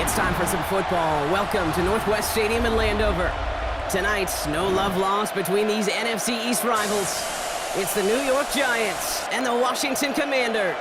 It's time for some football. Welcome to Northwest Stadium in Landover. Tonight, no love lost between these NFC East rivals. It's the New York Giants and the Washington Commanders.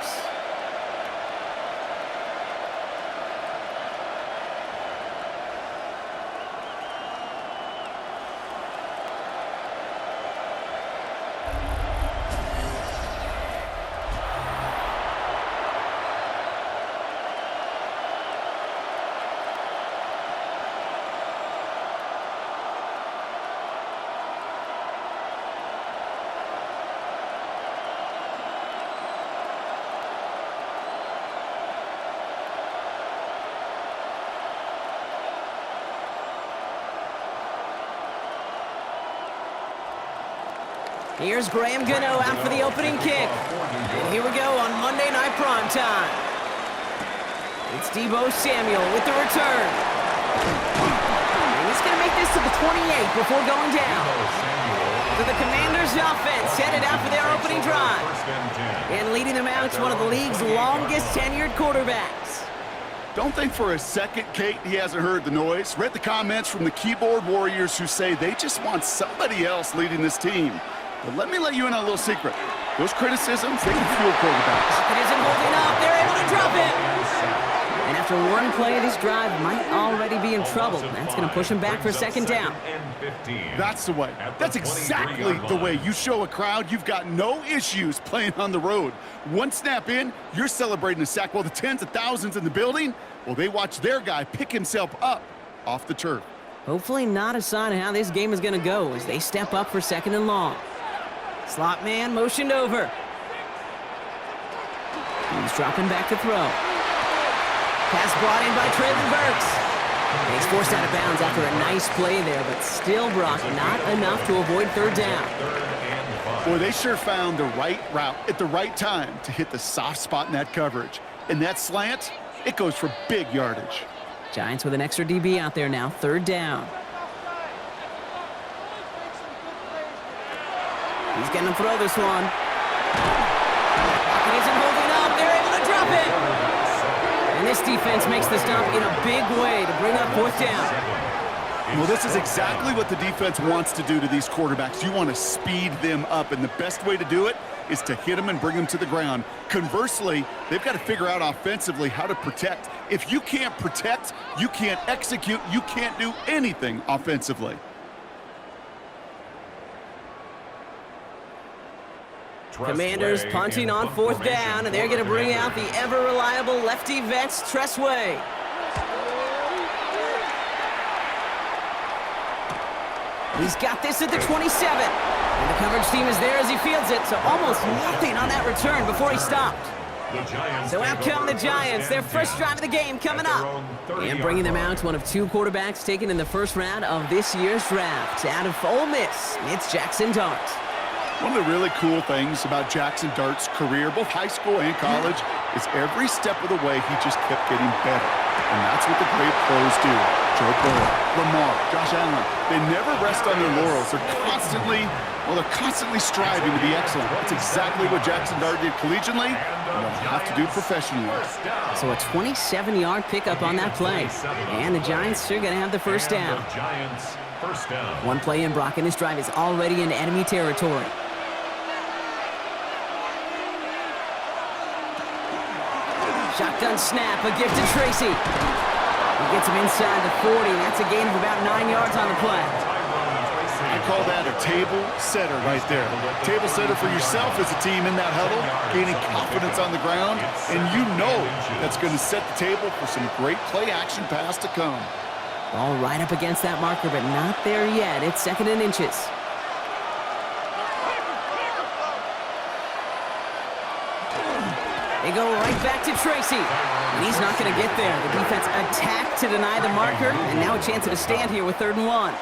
Here's Graham Gano out for the opening kick. And here we go on Monday Night Primetime. It's Deebo Samuel with the return. And he's going to make this to the 28 before going down. So the Commanders' offense headed out for their opening drive. And leading them out, one of the league's longest tenured quarterbacks. Don't think for a second, Kate, he hasn't heard the noise. Read the comments from the keyboard warriors who say they just want somebody else leading this team. But let me let you in on a little secret. Those criticisms, they can fuel quarterbacks. Pocket isn't holding up. They're able to drop it. And after one play, this drive might already be in trouble. That's going to push him back for second down. That's the way. That's exactly the way you show a crowd you've got no issues playing on the road. One snap in, you're celebrating a sack while the tens of thousands in the building, well, they watch their guy pick himself up off the turf. Hopefully not a sign of how this game is going to go as they step up for second and long. Slot man motioned over. He's dropping back to throw. Pass brought in by Traylon Burks. He's forced out of bounds after a nice play there, but still, Brock, not enough to avoid third down. Boy, they sure found the right route at the right time to hit the soft spot in that coverage. And that slant, it goes for big yardage. Giants with an extra DB out there now, third down. He's going to throw this one. Pocket isn't holding up. They're able to drop it. And this defense makes the stop in a big way to bring up fourth down. Well, this is exactly what the defense wants to do to these quarterbacks. You want to speed them up, and the best way to do it is to hit them and bring them to the ground. Conversely, they've got to figure out offensively how to protect. If you can't protect, you can't execute, you can't do anything offensively. Commanders punting on fourth down, and they're going to bring out the ever-reliable lefty vets, Tressway. He's got this at the 27. And the coverage team is there as he fields it, so almost nothing on that return before he stopped. So out come the Giants, their first drive of the game coming up. And bringing them out, one of two quarterbacks taken in the first round of this year's draft. Out of Ole Miss, it's Jackson Dart. One of the really cool things about Jackson Dart's career, both high school and college, is every step of the way he just kept getting better. And that's what the great pros do. Joe Burrow, Lamar, Josh Allen, they never rest on their laurels. They're constantly striving to be excellent. That's exactly what Jackson Dart did collegiately, and they'll have to do professionally. So a 27-yard pickup on that play. And the Giants are going to have the first down. One play in, Brock, and this drive is already in enemy territory. Shotgun snap, a gift to Tracy. He gets him inside the 40. That's a gain of about 9 yards on the play. I call that a table setter right there. Table setter for yourself as a team in that huddle, gaining confidence on the ground, and you know that's going to set the table for some great play-action pass to come. Ball right up against that marker, but not there yet. It's second and inches. They go right back to Tracy. And he's not going to get there. The defense attacked to deny the marker, and now a chance at a stand here with 3rd and 1.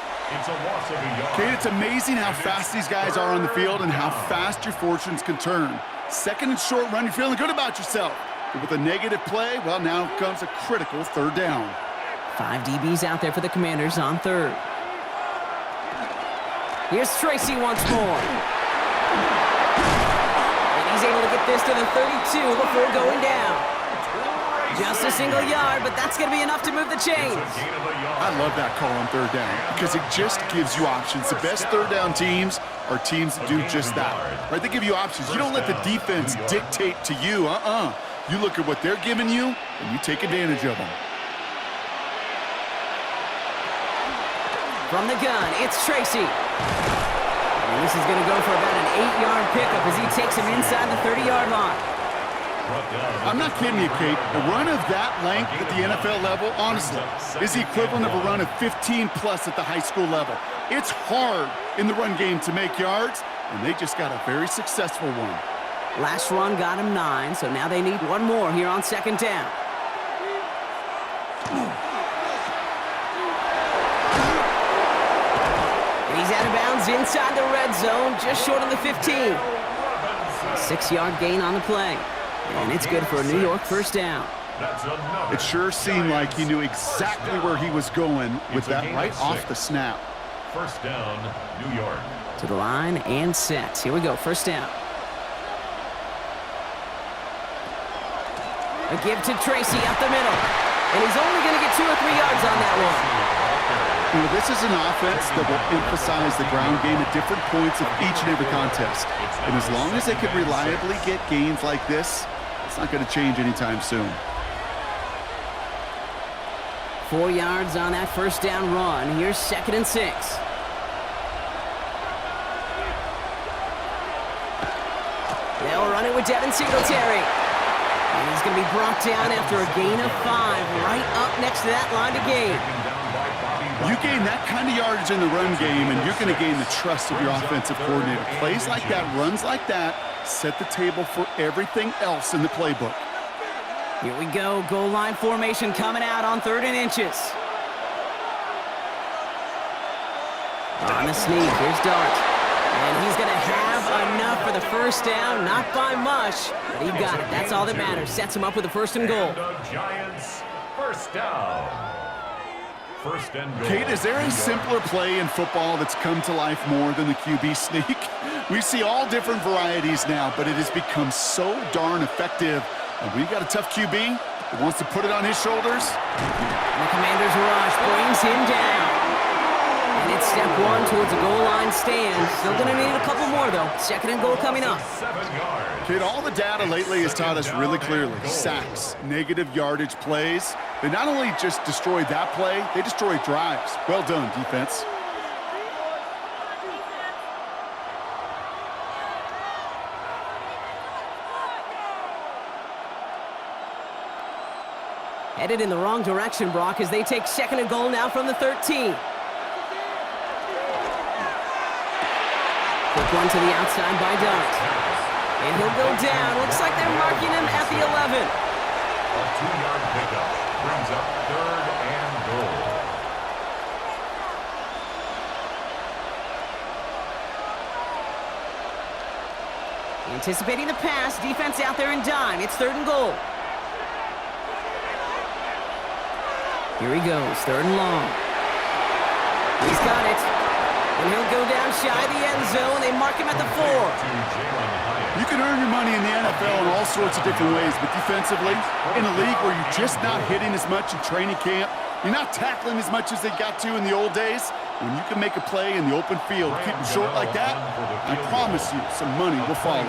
Kate, it's amazing how fast these guys are on the field and how fast your fortunes can turn. Second and short run, you're feeling good about yourself. But with a negative play, well, now comes a critical 3rd down. 5 DBs out there for the Commanders on 3rd. Here's Tracy once more. And he's able to get this to the 32 before going down. Just a single yard, but that's going to be enough to move the chains. I love that call on third down because it just gives you options. The best third down teams are teams that do just that. Right? They give you options. You don't let the defense dictate to you. You look at what they're giving you, and you take advantage of them. From the gun, it's Tracy. And this is going to go for about an 8-yard pickup as he takes him inside the 30-yard line. I'm not kidding you, Kate. A run of that length at the NFL level, honestly, is the equivalent of a run of 15-plus at the high school level. It's hard in the run game to make yards, and they just got a very successful one. Last run got him 9, so now they need one more here on second down. And he's out of bounds inside the red zone, just short of the 15. 6-yard gain on the play. And it's good for a New York first down. It sure seemed like he knew exactly where he was going with that right off the snap. First down, New York. To the line and set. Here we go, first down. A give to Tracy up the middle. And he's only going to get 2 or 3 yards on that one. You know, this is an offense that will emphasize the ground game at different points of each and every contest. And as long as they can reliably get gains like this, it's not going to change anytime soon. 4 yards on that first down run. Here's 2nd and 6. They'll run it with Devin Singletary. And he's going to be brought down after a gain of 5, right up next to that line to gain. You gain that kind of yardage in the run game, and you're going to gain the trust of your offensive coordinator. Plays like that, runs like that, set the table for everything else in the playbook. Here we go, goal line formation coming out on 3rd and inches. On the sneak, here's Dart. And he's going to have enough for the first down, not by much, but he got it. That's all that matters. Sets him up with a 1st and goal. Giants, first down. First and goal. Kate, is there a simpler play in football that's come to life more than the QB sneak? We see all different varieties now, but it has become so darn effective. And we've got a tough QB that wants to put it on his shoulders. And the Commander's rush brings him down. And it's step 1 towards a goal line stand. Still going to need a couple more, though. 2nd and goal coming up. 7 yards. Kate, all the data lately has taught us really clearly. Sacks, negative yardage plays. They not only just destroy that play, they destroy drives. Well done, defense. Headed in the wrong direction, Brock, as they take 2nd and goal now from the 13. Quick one to the outside by Dart. And he'll go down. Looks like they're marking him at the 11. A 2-yard pickup brings up 3rd and goal. Anticipating the pass, defense out there in dime. It's 3rd and goal. Here he goes, 3rd and long. He's got it. And he'll go down shy of the end zone. They mark him at the 4. You can earn your money in the NFL in all sorts of different ways, but defensively, in a league where you're just not hitting as much in training camp, you're not tackling as much as they got to in the old days, when you can make a play in the open field, keep them short like that, I promise you some money will follow.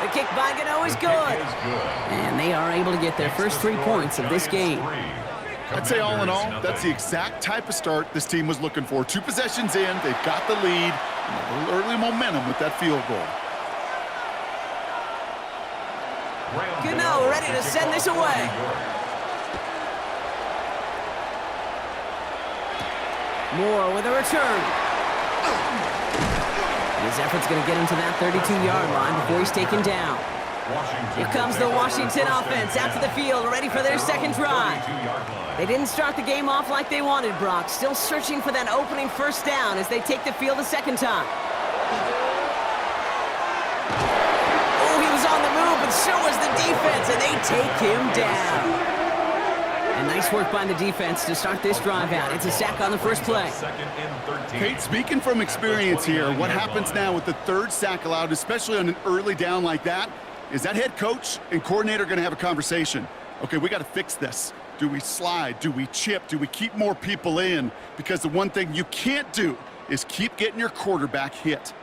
The kick by Gano is good. And they are able to get their first 3 points of this game. I'd say all in all, that's the exact type of start this team was looking for. 2 possessions in, they've got the lead, and a little early momentum with that field goal. Gano ready to send this away. Moore with a return. His effort's going to get him to that 32-yard line before he's taken down. Here comes the Washington offense out to the field, ready for their 2nd drive. They didn't start the game off like they wanted, Brock. Still searching for that opening first down as they take the field a 2nd time. Oh, he was on the move, but so was the defense, and they take him down. And Nice work by the defense to start this drive out. It's a sack on the first play. Second and 13. Kate, speaking from experience here, what happens now with the third sack allowed, especially on an early down like that, is that head coach and coordinator going to have a conversation. Okay, we got to fix this. Do we slide? Do we chip? Do we keep more people in? Because the one thing you can't do is keep getting your quarterback hit.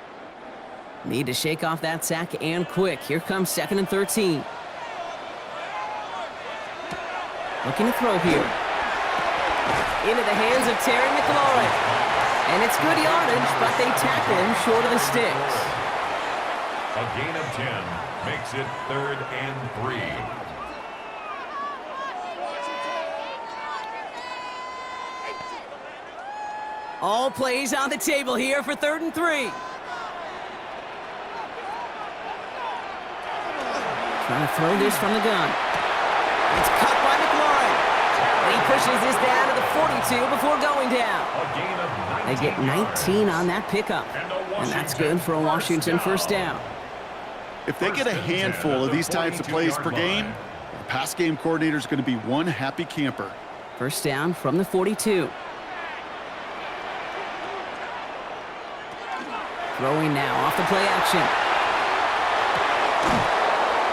Need to shake off that sack and quick. Here comes second and 13. Looking to throw here. Into the hands of Terry McLaurin. And it's good yardage, but they tackle him short of the sticks. A gain of 10 makes it 3rd and 3. All plays on the table here for 3rd and 3. Trying to throw this from the gun. It's cut by McLaurin. And he pushes this down to the 42 before going down. A gain of 19. They get 19 on that pickup. And that's good for a Washington first down. If they get a handful of these types of plays per game, the pass game coordinator is going to be one happy camper. First down from the 42. Throwing now off the play action.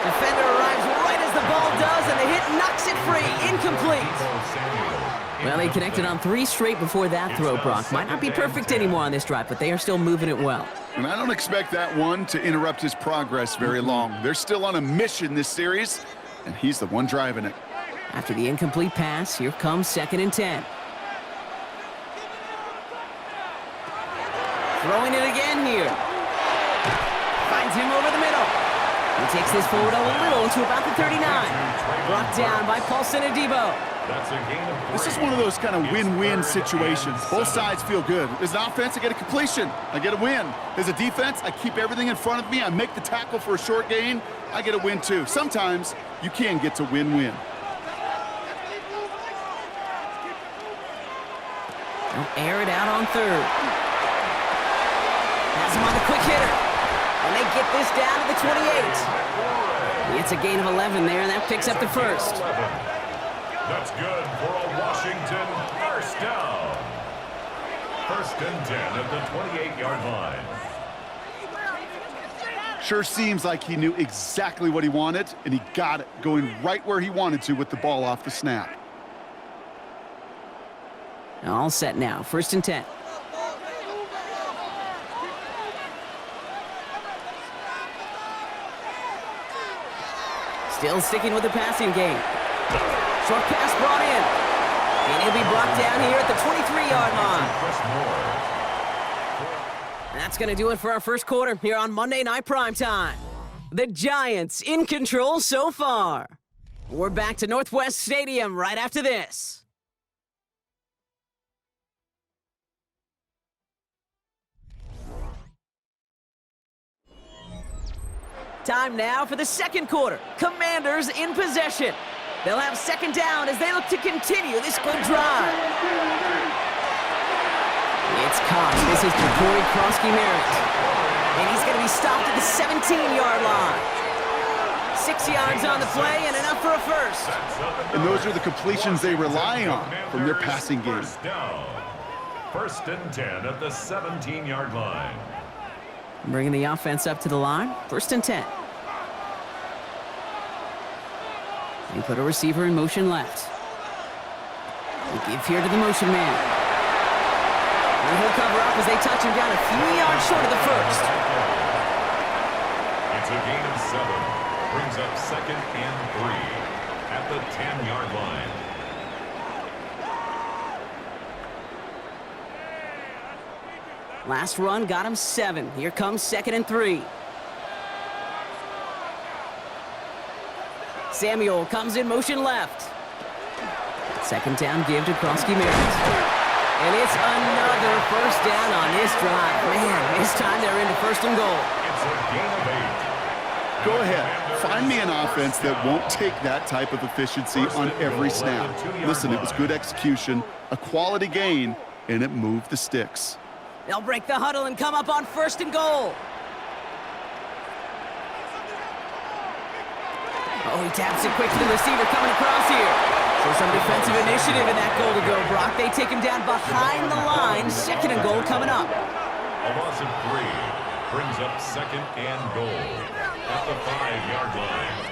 Defender arrives right as the ball does, and the hit knocks it free. Incomplete. Well, they connected on 3 straight before that throw, Brock. Might not be perfect anymore on this drive, but they are still moving it well. And I don't expect that one to interrupt his progress very long. They're still on a mission this series, and he's the one driving it. After the incomplete pass, here comes 2nd and 10. Throwing it again here. Finds him over the middle. He takes this forward a little to about the 39. Brought down by Paulson Adebo. That's a gain of 3. This is one of those kind of win-win situations. Both sides feel good. As an offense, I get a completion. I get a win. As a defense, I keep everything in front of me. I make the tackle for a short gain. I get a win, too. Sometimes you can get to win-win. They'll air it out on 3rd. Has him on the quick hitter. And they get this down to the 28. It's a gain of 11 there, and that picks up the first. That's good for a Washington first down. 1st and 10 at the 28-yard line. Sure seems like he knew exactly what he wanted, and he got it, going right where he wanted to with the ball off the snap. All set now, 1st and 10. Still sticking with the passing game. Short pass brought in. And he'll be brought down here at the 23-yard line. That's going to do it for our first quarter here on Monday Night Primetime. The Giants in control so far. We're back to Northwest Stadium right after this. Time now for the second quarter. Commanders in possession. They'll have 2nd down as they look to continue this good drive. It's caught. This is Corey Krosky-Merritt. And he's going to be stopped at the 17-yard line. 6 yards on the play and enough for a first. And those are the completions they rely on from their passing game. 1st and 10 at the 17-yard line. Bringing the offense up to the line. 1st and 10. They put a receiver in motion left. They give here to the motion man. And he'll cover up as they touch him down a few yards short of the first. It's a gain of 7. Brings up 2nd and 3 at the 10-yard line. Last run got him 7. Here comes 2nd and 3. Samuel comes in motion left. 2nd down give to Krosky-Merritt. And it's another first down on this drive. Man, this time they're into 1st and goal. It's a gain of 8. Go ahead. Find me an offense that won't take that type of efficiency on every snap. Listen, it was good execution, a quality gain, and it moved the sticks. They'll break the huddle and come up on 1st and goal. Oh, he taps it quick to the receiver coming across here. So some defensive initiative in that goal to go, Brock. They take him down behind the line. Second and goal coming up. A loss of 3 brings up second and goal at the 5-yard line.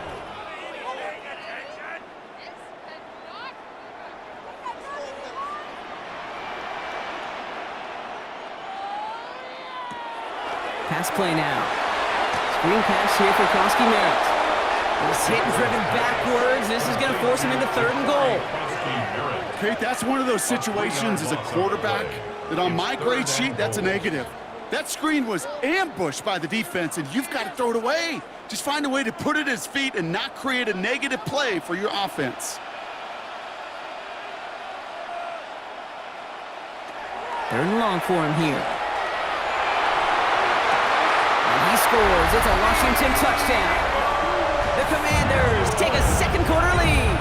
Pass play now. Screen pass here for Koski Merritt. He's hit and driven backwards. This is going to force him into third and goal. Kate, that's one of those situations as a quarterback that on my grade sheet, that's a negative. That screen was ambushed by the defense, and you've got to throw it away. Just find a way to put it at his feet and not create a negative play for your offense. Third and long for him here. And he scores. It's a Washington touchdown. The Commanders take a second quarter lead.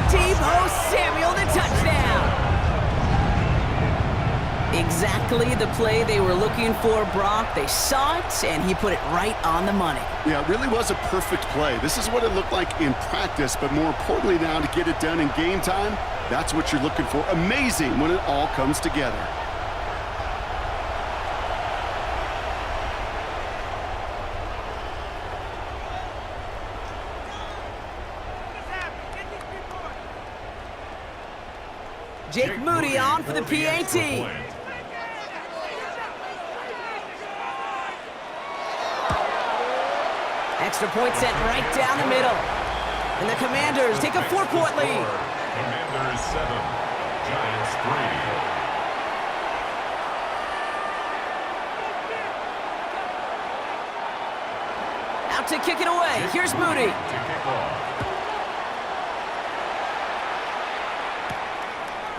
Deebo Samuel, the touchdown. Exactly the play they were looking for, Brock. They saw it, and he put it right on the money. Yeah, it really was a perfect play. This is what it looked like in practice, but more importantly now to get it done in game time, that's what you're looking for. Amazing when it all comes together. Jake Moody on for the PAT. Extra point sent right down the middle. And the Commanders take a 4-point lead. Commanders 7, Giants 3. Out to kick it away. Here's Moody. To kick off.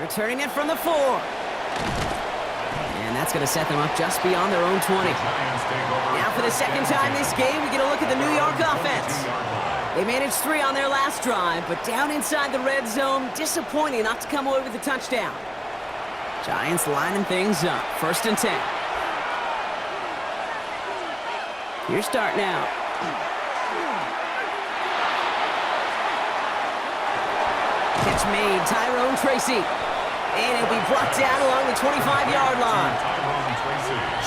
Returning it from the 4. And that's going to set them up just beyond their own 20. Now for the second time this game, we get a look at the New York offense. They managed 3 on their last drive, but down inside the red zone, disappointing not to come away with a touchdown. Giants lining things up. 1st and 10. Here's start now. Catch made, Tyrone Tracy. And it'll be brought down along the 25-yard line.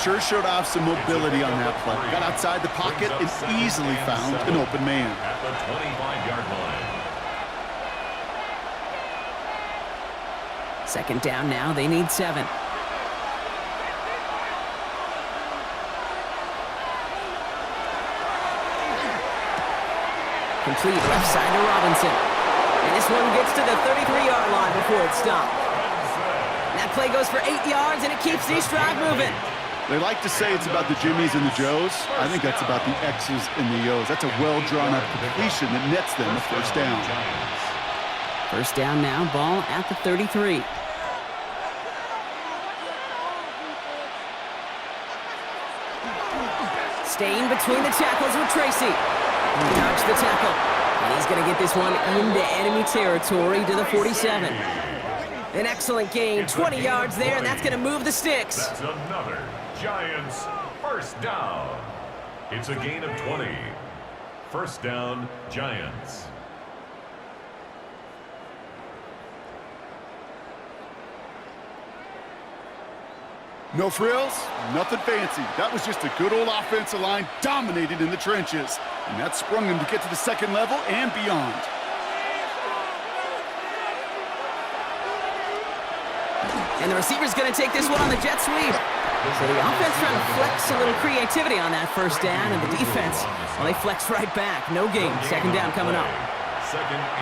Sure showed off some mobility on that play. Got outside the pocket and easily found an open man. At the 25-yard line. Second down now, they need 7. Complete left side to Robinson. And this one gets to the 33-yard line before it stopped. That play goes for 8 yards, and it keeps this drive moving. They like to say it's about the Jimmies and the Joes. I think that's about the X's and the O's. That's a well-drawn-up completion that nets them a first down. First down now, ball at the 33. Staying between the tackles with Tracy. He dodged the tackle. And he's going to get this one into enemy territory to the 47. An excellent gain, 20 yards there, and that's going to move the sticks. That's another Giants first down. It's a gain of 20. First down, Giants. No frills, nothing fancy. That was just a good old offensive line dominated in the trenches. And that sprung them to get to the second level and beyond. And the receiver's going to take this one on the jet sweep. So the offense trying to flex a little creativity on that first down, and the defense, well, they flex right back. No gain. Second down coming up.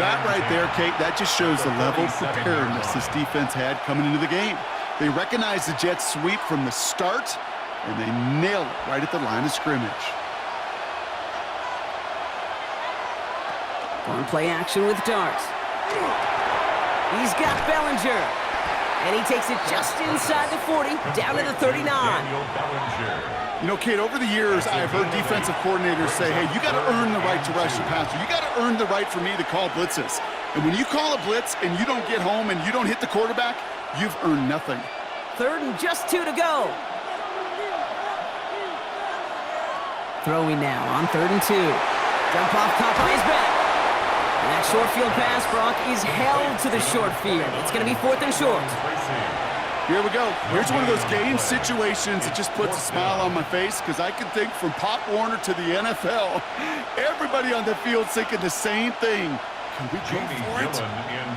That right there, Kate, that just shows the level of preparedness this defense had coming into the game. They recognized the jet sweep from the start, and they nailed it right at the line of scrimmage. On play action with Darts. He's got Bellinger. And he takes it just inside the 40, down to the 39. You know, Kate, over the years, I've heard defensive coordinators say, hey, you got to earn the right to rush the passer. You got to earn the right for me to call blitzes. And when you call a blitz and you don't get home and you don't hit the quarterback, you've earned nothing. Third and just 2 to go. Throwing now on 3rd and 2. Dump off Popeye's back. And that short field pass, Brock, is held to the short field. It's going to be 4th and short. Here we go. Here's one of those game situations that just puts a smile on my face because I can think from Pop Warner to the NFL, everybody on the field thinking the same thing. Can we go for it?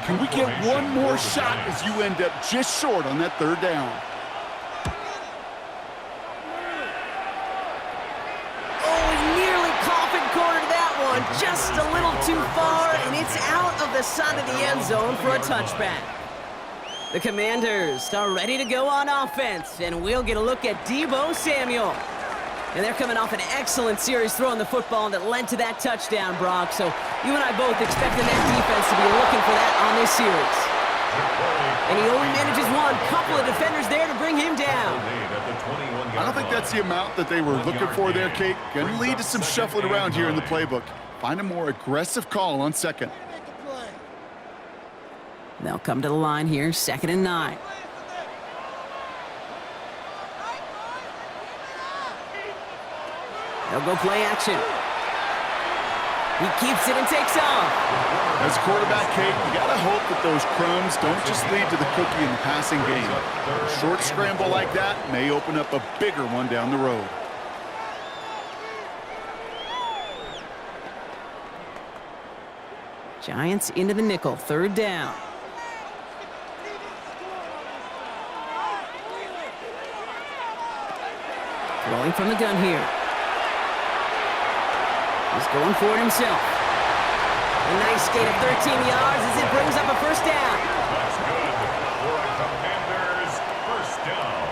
Can we get one more shot as you end up just short on that 3rd down? Oh, he nearly coffin cornered that one. Just a little too far, and it's out of the side of the end zone for a touchback. The Commanders are ready to go on offense, and we'll get a look at Deebo Samuel. And they're coming off an excellent series throwing the football that led to that touchdown, Brock. So you and I both expecting that defense to be looking for that on this series. And he only manages one. Couple of defenders there to bring him down. I don't think that's the amount that they were looking for there, Kate. Going to lead to some shuffling around here in the playbook. Find a more aggressive call on 2nd. They'll come to the line here, 2nd and 9. They'll go play action. He keeps it and takes off. As a quarterback, Kate, you got to hope that those crumbs don't just lead to the cookie in the passing game. A short scramble like that may open up a bigger one down the road. Giants into the nickel, 3rd down. Rolling from the gun here. He's going for it himself. A nice skate of 13 yards as it brings up a 1st down. That's good for a Commanders 1st down.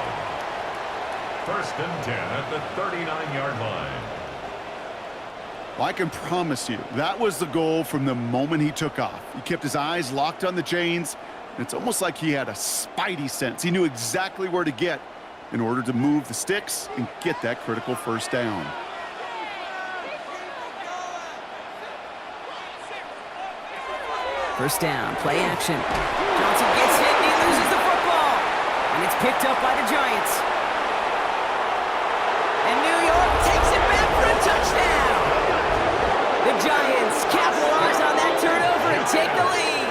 1st and 10 at the 39-yard line. Well, I can promise you, that was the goal from the moment he took off. He kept his eyes locked on the chains, and it's almost like he had a spidey sense. He knew exactly where to get in order to move the sticks and get that critical 1st down. First down, play action. Johnson gets hit and he loses the football. And it's picked up by the Giants. And New York takes it back for a touchdown. The Giants capitalize on that turnover and take the lead.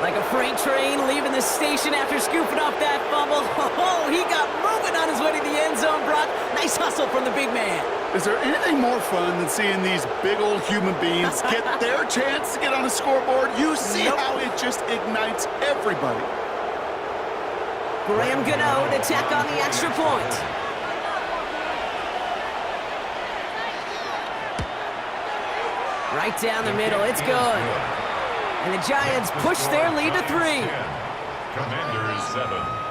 Like a freight train leaving the station after scooping up that fumble. Oh, he got moving on his way to the end zone, Brock. Nice hustle from the big man. Is there anything more fun than seeing these big old human beings get their chance to get on a scoreboard? You see how it just ignites everybody. Graham Gano to tack on the extra point. Right down the middle, it's good. And the Giants push their lead to 3. Commanders 7.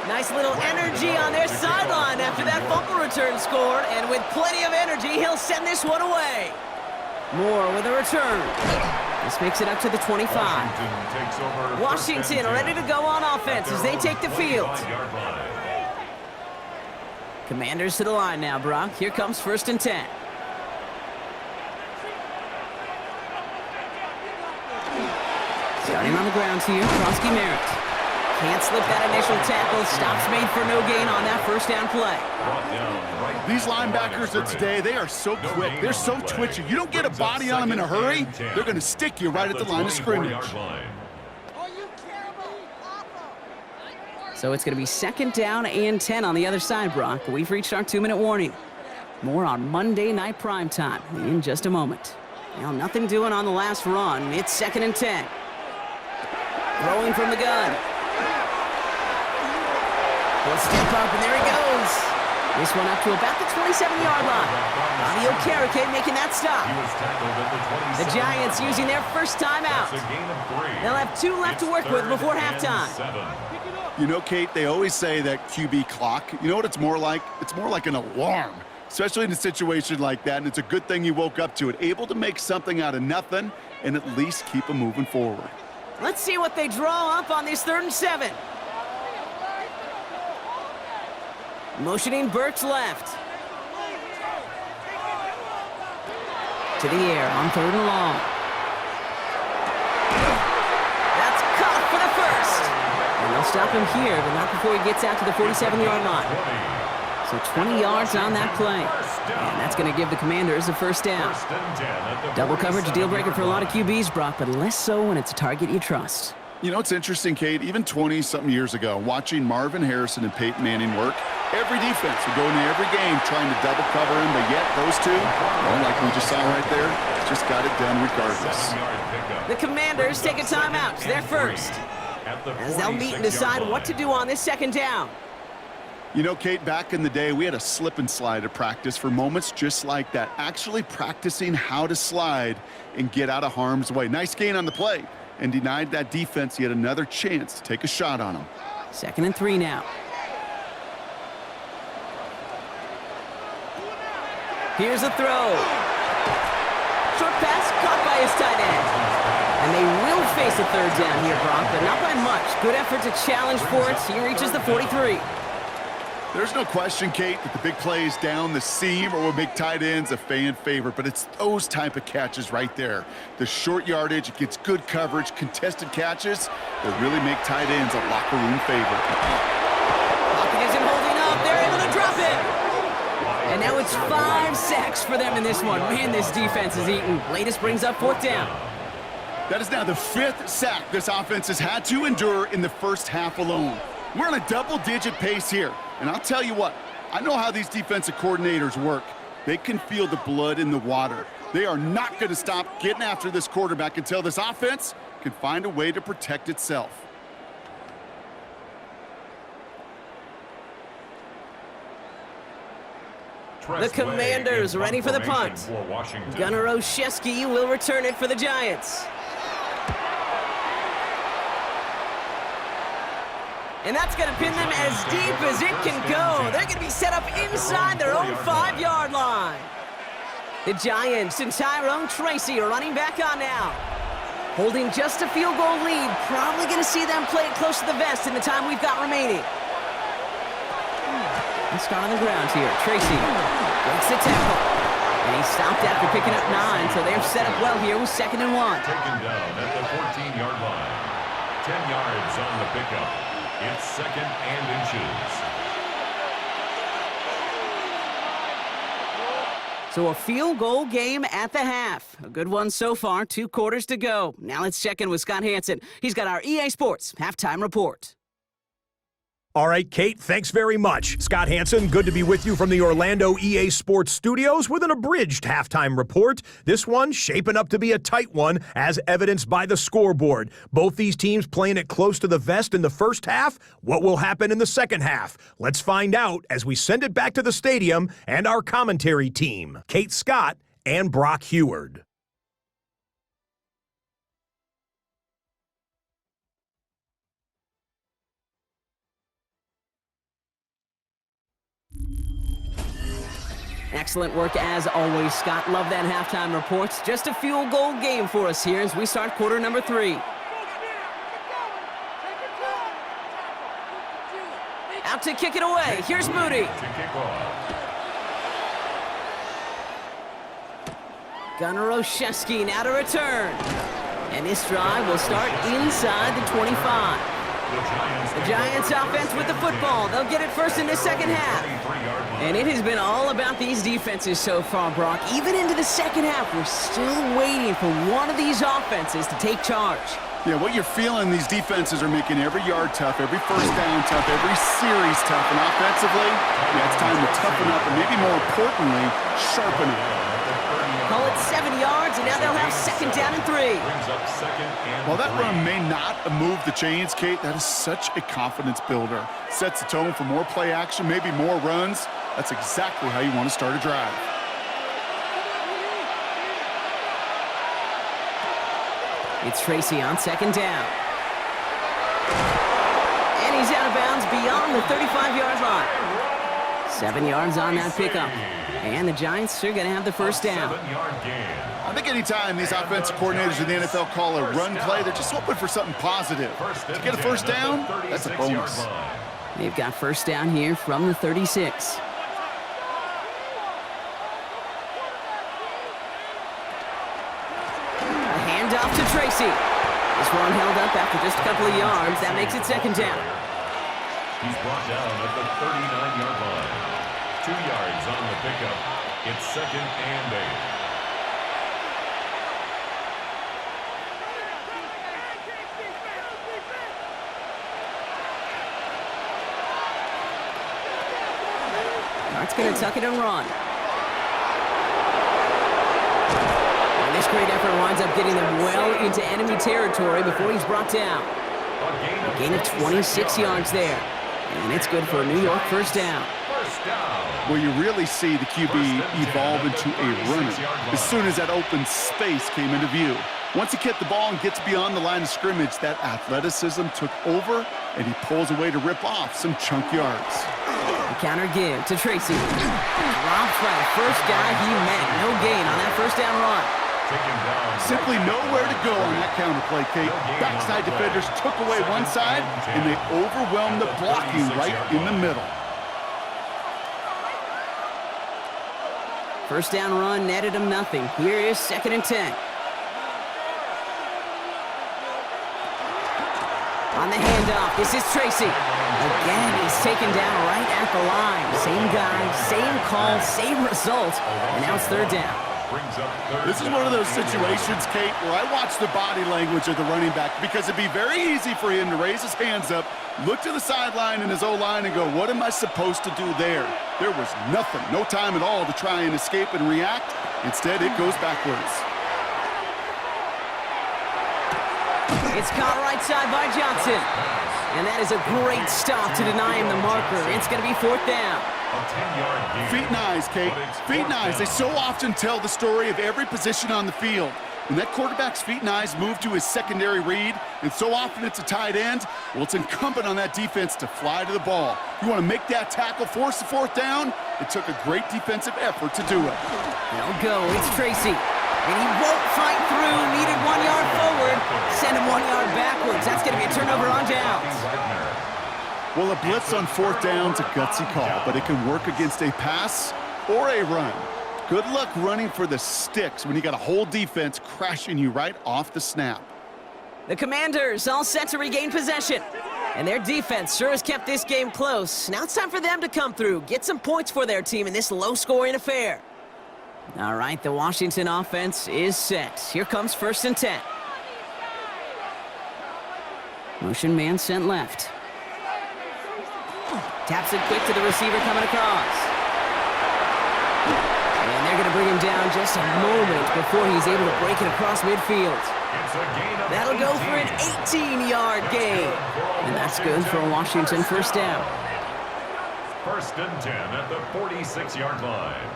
Nice little energy on their sideline after that fumble return scored, and with plenty of energy, he'll send this one away. Moore with a return. This makes it up to the 25. Washington ready to go on offense as they take the field. Commanders to the line now, Brock. Here comes 1st and 10. Starting on the ground here, Kronsky Merritt. Can't slip that initial tackle. Stops made for no gain on that 1st down play. These linebackers of today, they are so quick. They're so twitchy. You don't get a body on them in a hurry, they're going to stick you right at the line of scrimmage. So it's going to be 2nd down and 10 on the other side, Brock. We've reached our 2-minute warning. More on Monday Night Primetime in just a moment. Now, nothing doing on the last run. It's 2nd and 10. Throwing from the gun. He'll step up, and there he goes. This one up to about the 27-yard line. Bobby Okereke making that stop. The Giants using their first timeout. They'll have 2 left to work with before halftime. You know, Kate, they always say that QB clock. You know what it's more like? It's more like an alarm, especially in a situation like that, and it's a good thing you woke up to it. Able to make something out of nothing and at least keep them moving forward. Let's see what they draw up on this 3rd and 7. Motioning Burks left. To the air on 3rd and long. That's caught for the first. And they'll stop him here, but not before he gets out to the 47-yard line. So 20 yards on that play. And that's going to give the Commanders a first down. Double coverage, a deal breaker for a lot of QBs, Brock, but less so when it's a target you trust. You know, it's interesting, Kate, even 20-something years ago, watching Marvin Harrison and Peyton Manning work, every defense would go into every game trying to double cover him, but yet those two, well, like we just saw right there, just got it done regardless. The Commanders take a timeout. It's their first, as they'll meet and decide what to do on this second down. You know, Kate, back in the day, we had a slip and slide at practice for moments just like that, actually practicing how to slide and get out of harm's way. Nice gain on the play, and denied that defense yet another chance to take a shot on him. 2nd and 3 now. Here's a throw. Short pass caught by his tight end. And they will face a 3rd down here, Brock, but not by much. Good effort to challenge for it. He reaches the 43. There's no question, Kate, that the big plays down the seam or will make tight ends a fan favorite, but it's those type of catches right there. The short yardage, it gets good coverage, contested catches that really make tight ends a locker room favorite. Lockett isn't holding up. They're able to drop it. And now it's 5 sacks for them in this one. Man, this defense is eating. Latest brings up 4th down. That is now the 5th sack this offense has had to endure in the first half alone. We're on a double-digit pace here. And I'll tell you what, I know how these defensive coordinators work. They can feel the blood in the water. They are not going to stop getting after this quarterback until this offense can find a way to protect itself. The Commanders ready for the punt. Gunnar Olszewski will return it for the Giants. And that's going to pin them as deep as it can go. They're going to be set up inside their own 5-yard line. The Giants and Tyrone Tracy are running back on now. Holding just a field goal lead. Probably going to see them play it close to the vest in the time we've got remaining. Let's start on the ground here. Tracy breaks the tackle. And he stopped after picking up 9, so they're set up well here with 2nd and 1. Taken down at the 14-yard line. 10 yards on the pickup. It's 2nd and inches. So a field goal game at the half. A good one so far. 2 quarters to go. Now let's check in with Scott Hansen. He's got our EA Sports halftime report. All right, Kate, thanks very much. Scott Hansen, good to be with you from the Orlando EA Sports Studios with an abridged halftime report. This one shaping up to be a tight one, as evidenced by the scoreboard. Both these teams playing it close to the vest in the first half. What will happen in the second half? Let's find out as we send it back to the stadium and our commentary team, Kate Scott and Brock Heward. Excellent work as always, Scott. Love that halftime report. Just a field goal game for us here as we start quarter number 3. Out to kick it away. Here's Moody. Gunnar Olszewski now to return. And this drive will start inside the 25. The Giants offense with the football. They'll get it first in the second half. And it has been all about these defenses so far, Brock. Even into the second half, we're still waiting for one of these offenses to take charge. Yeah, what you're feeling, these defenses are making every yard tough, every first down tough, every series tough. And offensively, yeah, it's time to toughen up and maybe more importantly, sharpen up. Call it 7 yards, and now they'll have 2nd down and 3. While that run may not move the chains, Kate, that is such a confidence builder. Sets the tone for more play action, maybe more runs. That's exactly how you want to start a drive. It's Tracy on 2nd down. And he's out of bounds beyond the 35-yard line. 7 yards on that pickup. And the Giants are going to have the first down. I think anytime these offensive coordinators in the NFL call a run play, they're just hoping for something positive. To get a first down, that's a bonus. They've got first down here from the 36. handoff to Tracy. This one held up after just a couple of yards. That makes it second down. He's brought down at the 39-yard line. 2 yards on the pickup. It's 2nd and 8. Dart's going to tuck it and run. And this great effort winds up getting them well into enemy territory before he's brought down. A gain of 26 yards there. And it's good for a New York first down. Well, you really see the QB evolve into a runner as soon as that open space came into view. Once he kept the ball and gets beyond the line of scrimmage, that athleticism took over, and he pulls away to rip off some chunk yards. The counter give to Tracy. Dropped by the first guy he met. No gain on that first down run. Simply nowhere to go on that counter play, Kate. Backside defenders took away one side, and they overwhelmed the blocking right in the middle. First down run netted him nothing. Here is 2nd and 10. On the handoff, this is Tracy. Again, he's taken down right at the line. Same guy, same call, same result. And now it's 3rd down. This is one of those situations, Kate, where I watch the body language of the running back because it'd be very easy for him to raise his hands up, look to the sideline in his O-line and go, what am I supposed to do there? There was nothing, no time at all to try and escape and react. Instead, it goes backwards. It's caught right side by Johnson. And that is a great stop to deny him the marker. It's going to be 4th down. Feet and eyes, Kate. Feet and eyes. They so often tell the story of every position on the field. When that quarterback's feet and eyes move to his secondary read, and so often it's a tight end, well, it's incumbent on that defense to fly to the ball. You want to make that tackle, force the 4th down? It took a great defensive effort to do it. They'll go. It's Tracy. And he won't fight through. Needed 1 yard forward. Send him 1 yard backwards. That's going to be a turnover on downs. Well, a blitz on 4th down's a gutsy call, but it can work against a pass or a run. Good luck running for the sticks when you got a whole defense crashing you right off the snap. The Commanders all set to regain possession. And their defense sure has kept this game close. Now it's time for them to come through, get some points for their team in this low-scoring affair. All right, the Washington offense is set. Here comes 1st and 10. Motion man sent left. Taps it quick to the receiver coming across. And they're going to bring him down just a moment before he's able to break it across midfield. That'll go for an 18-yard gain. And that's good for a Washington first down. 1st and 10 at the 46-yard line.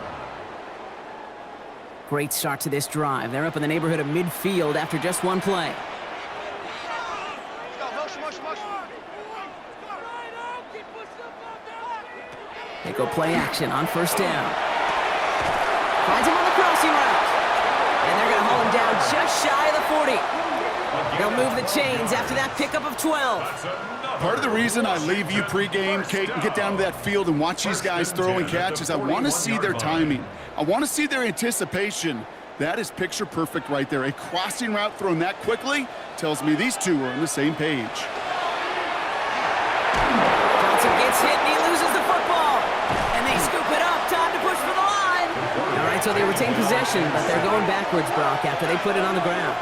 Great start to this drive. They're up in the neighborhood of midfield after just one play. They go play action on 1st down. Finds him on the crossing route. And they're going to haul him down just shy of the 40. They'll move the chains after that pickup of 12. Part of the reason I leave you pregame, Kate, and get down to that field and watch these guys throw and catch is I want to see their timing. I want to see their anticipation. That is picture perfect right there. A crossing route thrown that quickly tells me these two are on the same page. Johnson gets hit and he loses the football. And they scoop it up. Time to push for the line. All right, so they retain possession, but they're going backwards, Brock, after they put it on the ground.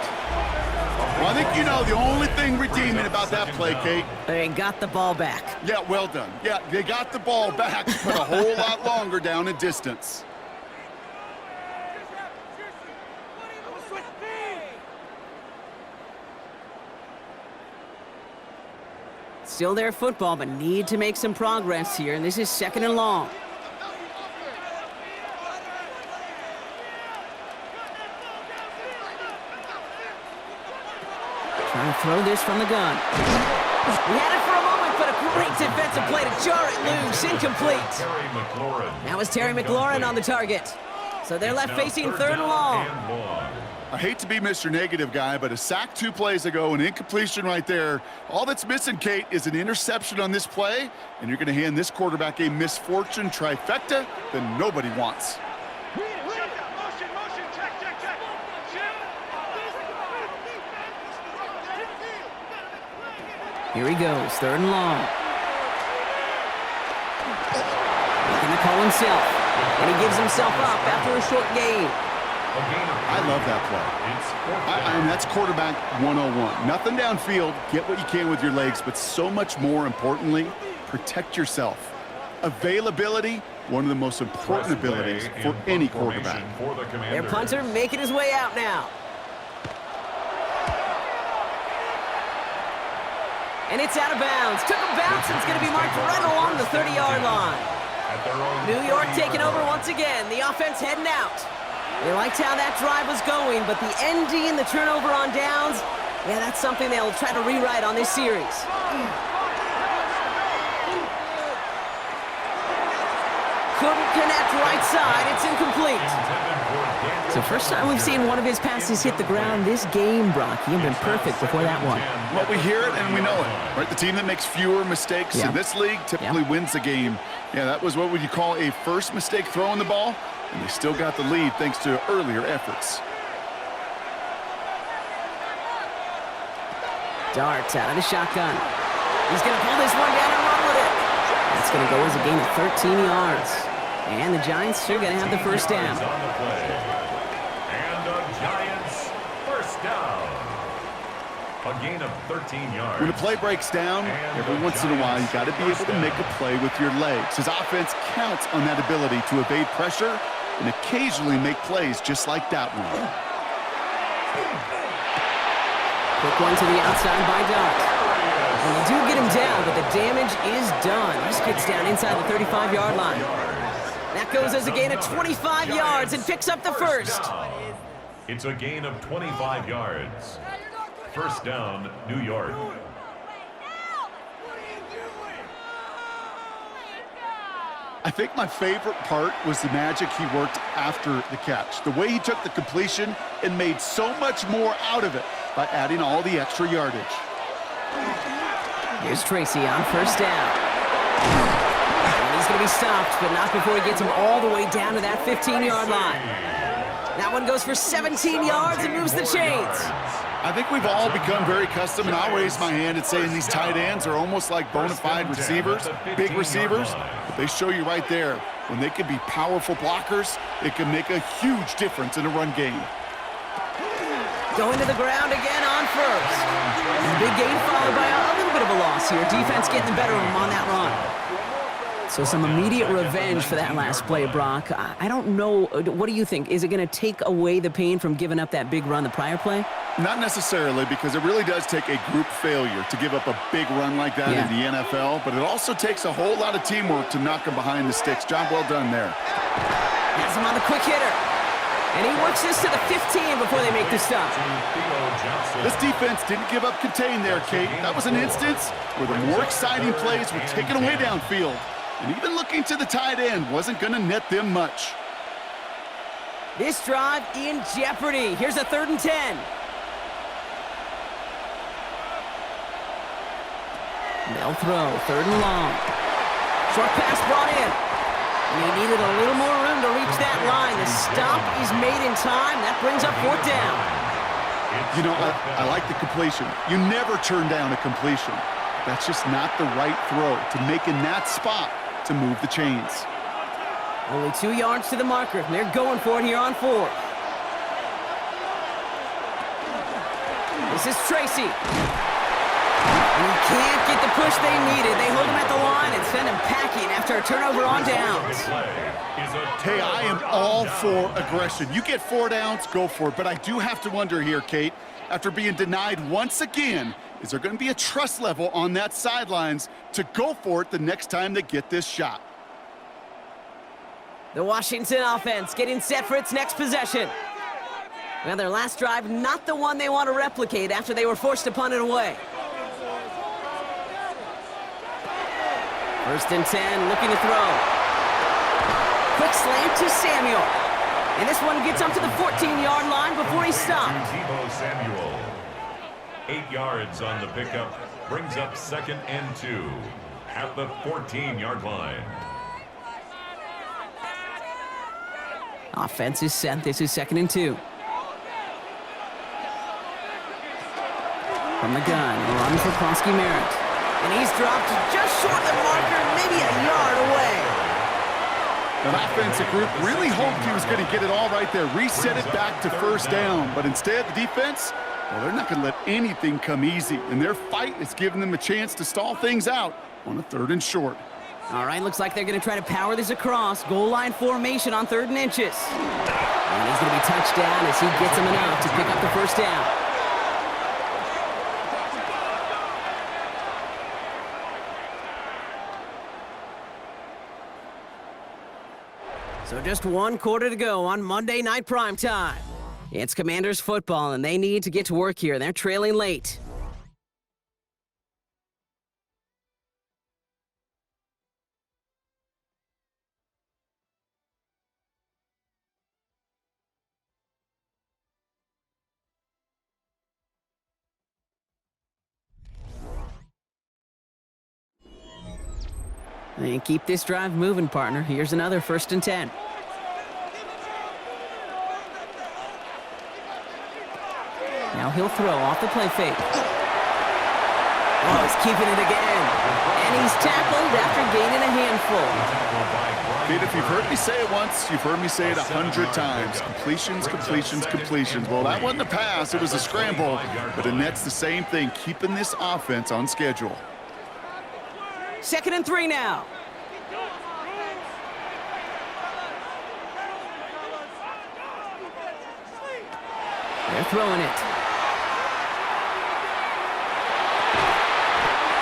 Well, I think you know the only thing redeeming about that play, Kate. They got the ball back. Yeah, well done. Yeah, they got the ball back, but a whole lot longer down in distance. Still their football, but need to make some progress here, and this is 2nd and long. Trying to throw this from the gun. He had it for a moment, but a great defensive play to jar it loose. Incomplete. Now it's Terry McLaurin on the target. So they're left facing 3rd and long. I hate to be Mr. Negative guy, but a sack 2 plays ago, an incompletion right there. All that's missing, Kate, is an interception on this play, and you're going to hand this quarterback a misfortune trifecta that nobody wants. Here he goes, 3rd and long. Making the call himself. And he gives himself up after a short gain. I love that play. I mean, that's quarterback 101. Nothing downfield, get what you can with your legs, but so much more importantly, protect yourself. Availability, one of the most important abilities for any quarterback. Their punter making his way out now. And it's out of bounds. Took a bounce, and it's going to be marked right along the 30-yard line. New York taking over once again. The offense heading out. They liked how that drive was going, but the ND and the turnover on downs, yeah, that's something they'll try to rewrite on this series. Couldn't connect right side. It's incomplete. So first time we've seen one of his passes hit the ground this game, Brock. He had been perfect before that one. Well, we hear it and we know it, right? The team that makes fewer mistakes in this league typically wins the game. Yeah, that was what would you call a first mistake throwing the ball, and they still got the lead thanks to earlier efforts. Darts out of the shotgun. He's going to pull this one down and run with it. That's going to go as a gain of 13 yards. And the Giants are going to have the first down. And the Giants first down. A gain of 13 yards. When a play breaks down, every once in a while, you got to be able to make a play with your legs. His offense counts on that ability to evade pressure and occasionally make plays just like that one. Quick one to the outside by Dart. And they do get him down, but the damage is done. This gets down inside the 35-yard line. That goes as a gain of 25 yards and picks up the first. It's a gain of 25 yards. First down, New York. I think my favorite part was the magic he worked after the catch. The way he took the completion and made so much more out of it by adding all the extra yardage. Here's Tracy on first down. And he's going to be stopped, but not before he gets him all the way down to that 15-yard line. That one goes for 17 yards and moves the chains. I think we've all become very accustomed, and I'll raise my hand and saying these tight ends are almost like bona fide receivers, big receivers. But they show you right there, when they can be powerful blockers, it can make a huge difference in a run game. Going to the ground again on first. Big gain followed by a little bit of a loss here. Defense getting the better of him on that run. So some immediate revenge for that last play, Brock. I don't know. What do you think? Is it going to take away the pain from giving up that big run the prior play? Not necessarily, because it really does take a group failure to give up a big run like that in the NFL, but it also takes a whole lot of teamwork to knock him behind the sticks. Job well done there. Has him on the quick hitter. And he works this to the 15 before they make the stop. This defense didn't give up contain there, Kate. That was an instance where the more exciting plays were taken away downfield. And even looking to the tight end wasn't going to net them much. This drive in jeopardy. Here's a 3rd and 10. They'll throw, 3rd and long. Short pass brought in. And he needed a little more room to reach that line. The stop is made in time. That brings up 4th down. You know, I like the completion. You never turn down a completion. That's just not the right throw to make in that spot to move the chains. Only 2 yards to the marker. And they're going for it here on 4th. This is Tracy. And he can't get the push they needed. They hold him at the line and send him packing after a turnover on downs. Hey, I am all for aggression. You get 4 downs, go for it. But I do have to wonder here, Kate, after being denied once again, is there going to be a trust level on that sidelines to go for it the next time they get this shot? The Washington offense getting set for its next possession. Well, their last drive, not the one they want to replicate after they were forced to punt it away. 1st and 10, looking to throw. Quick slant to Samuel. And this one gets up to the 14-yard line before he's stopped. Samuel. 8 yards on the pickup, brings up 2nd and 2 at the 14-yard line. Offense is set. This is 2nd and 2. From the gun, a run for Krosky Merritt. And he's dropped just short of the marker, maybe a yard away. That offensive group really hoped he was going to get it all right there, reset it back to first down. But instead, the defense, well, they're not going to let anything come easy. And their fight is giving them a chance to stall things out on a 3rd and short. All right, looks like they're going to try to power this across. Goal line formation on 3rd and inches. And he's going to be touched down as he gets him enough to pick up the first down. So just 1 quarter to go on Monday Night Primetime. It's Commanders football, and they need to get to work here. They're trailing late. And keep this drive moving, partner. Here's another 1st and 10. Now he'll throw off the play fake. Oh, he's keeping it again. And he's tackled after gaining a handful. Pete, if you've heard me say it once, you've heard me say it 100 times. Completions, completions, completions. Well, that wasn't a pass. It was a scramble. But Annette's the same thing, keeping this offense on schedule. 2nd and 3 now. They're throwing it.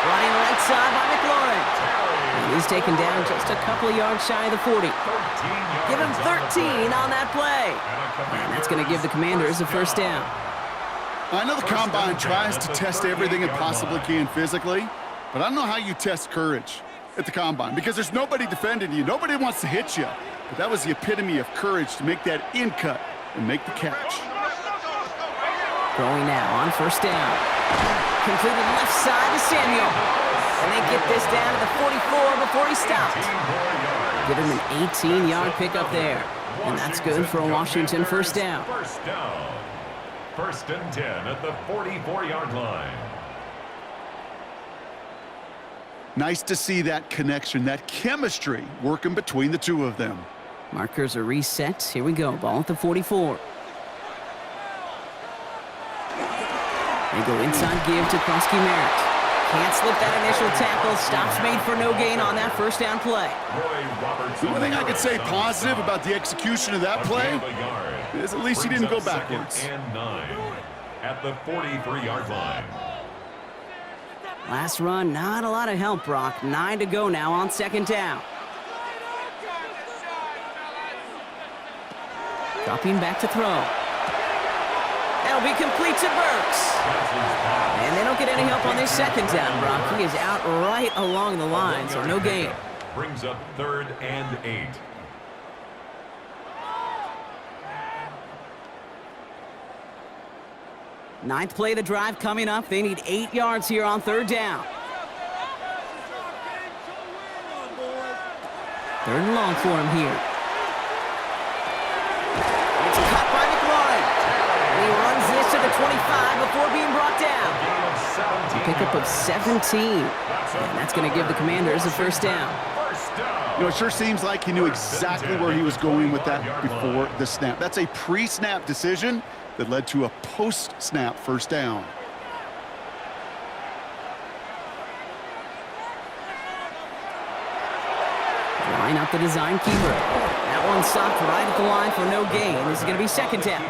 Running right side by McLaurin. And he's taken down just a couple of yards shy of the 40. Give him 13 on that play. And that's going to give the Commanders a first down. I know the Combine tries to test everything it possibly can physically, but I don't know how you test courage at the Combine, because there's nobody defending you. Nobody wants to hit you. But that was the epitome of courage to make that in cut and make the catch. Throwing now on first down. Completed left side to Samuel. And they get this down to the 44 before he stopped. Give him an 18-yard pickup there. And that's good for a Washington first down. 1st and 10 at the 44-yard line. Nice to see that connection, that chemistry working between the two of them. Markers are reset. Here we go. Ball at the 44. They go inside give to Krosky Merritt. Can't slip that initial tackle. Stops made for no gain on that first down play. The only thing I could say positive about the execution of that play is at least he didn't go backwards. And 9 at the 43-yard line. Last run, not a lot of help, Brock. 9 to go now on 2nd down. Dropping back to throw. That'll be complete to Burks. And they don't get any help on this 2nd down, Brock. He is out right along the line, so no gain. Brings up 3rd and 8. Ninth play of the drive coming up. They need 8 yards here on 3rd down. 3rd and long for him here. It's cut by McLaurin. And he runs this to the 25 before being brought down. A pickup of 17. And that's going to give the Commanders a first down. You know, it sure seems like he knew exactly where he was going with that before the snap. That's a pre-snap decision that led to a post-snap first down. Line up the design keeper. That one stopped right at the line for no gain. This is going to be 2nd down.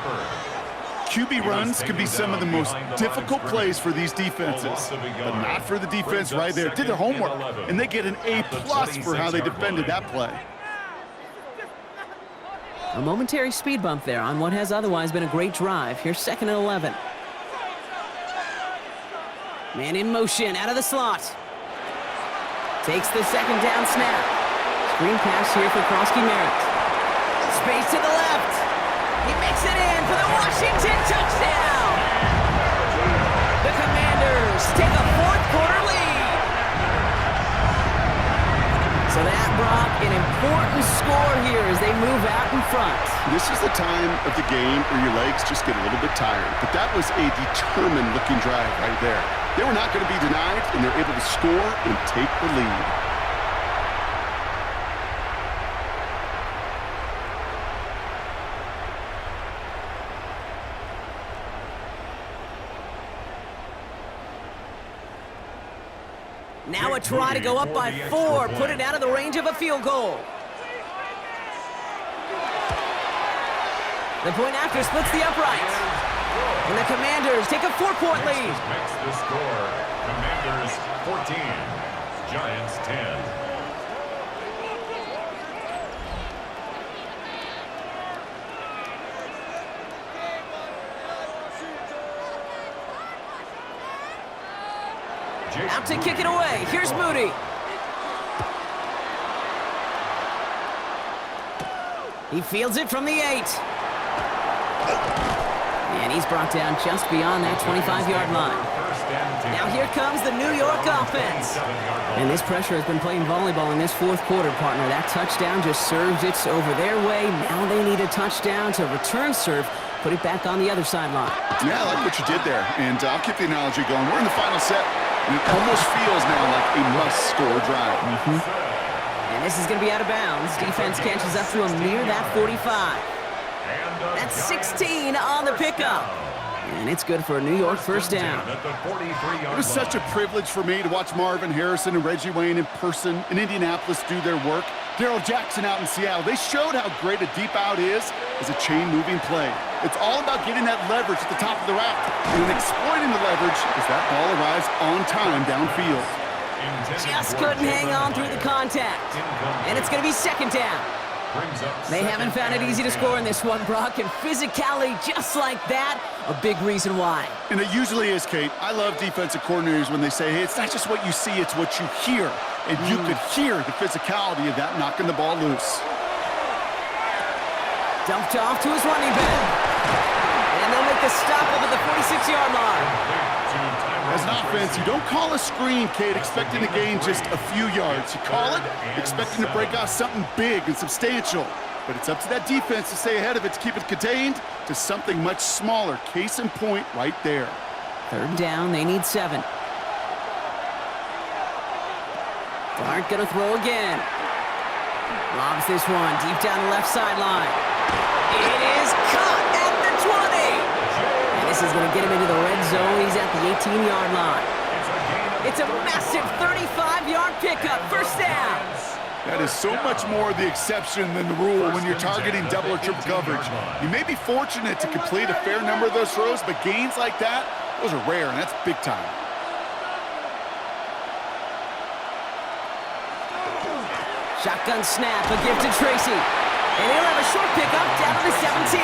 QB runs can be some of the most difficult plays for these defenses, but not for the defense right there. Did their homework, and they get an A+ for how they defended that play. A momentary speed bump there on what has otherwise been a great drive. Here's 2nd and 11. Man in motion out of the slot. Takes the 2nd down snap. Screen pass here for Krosky Merritt. Space to the left. He makes it in for the Washington touchdown. The Commanders take a 4th quarter lead. So that brought an important score here as they move out in front. This is the time of the game where your legs just get a little bit tired. But that was a determined-looking drive right there. They were not going to be denied, and they're able to score and take the lead. Now a try to go up by 4, put it out of the range of a field goal. The point after splits the uprights. And the Commanders take a 4-point lead. Makes the score. Commanders 14, Giants 10. Out to kick it away. Here's Moody. He fields it from the 8. And he's brought down just beyond that 25-yard line. Now here comes the New York offense. And this pressure has been playing volleyball in this fourth quarter, partner. That touchdown just served it over their way. Now they need a touchdown to return serve, put it back on the other sideline. Yeah, I like what you did there. And I'll keep the analogy going. We're in the final set, and it almost feels now like a must-score drive. And this is going to be out of bounds. Defense catches up to him near that 45. That's 16 on the pickup. And it's good for a New York first down. It was such a privilege for me to watch Marvin Harrison and Reggie Wayne in person in Indianapolis do their work. Darrell Jackson out in Seattle. They showed how great a deep out is as a chain-moving play. It's all about getting that leverage at the top of the route and exploiting the leverage as that ball arrives on time downfield. Just couldn't hang on through the contact. And it's going to be second down. They haven't found it easy to score in this one, Brock, and physicality just like that, a big reason why. And it usually is, Kate. I love defensive coordinators when they say, hey, it's not just what you see, it's what you hear. And you could hear the physicality of that knocking the ball loose. Dumped off to his running back. And they'll make the stop up at the 46-yard line. As an offense, you don't call a screen, Kate, expecting to gain just a few yards. You call it expecting to break off something big and substantial. But it's up to that defense to stay ahead of it, to keep it contained to something much smaller. Case in point right there. Third down, they need 7. Dart gonna throw again. Lobs this one deep down the left sideline. It is caught at the 20. And this is gonna get him into the red zone. He's at the 18-yard line. It's a massive 35-yard pickup, first down. That is so much more the exception than the rule when you're targeting double or triple coverage. You may be fortunate to complete a fair number of those throws, but gains like that, those are rare, and that's big time. Shotgun snap, a gift to Tracy. And he'll have a short pickup down to the 17.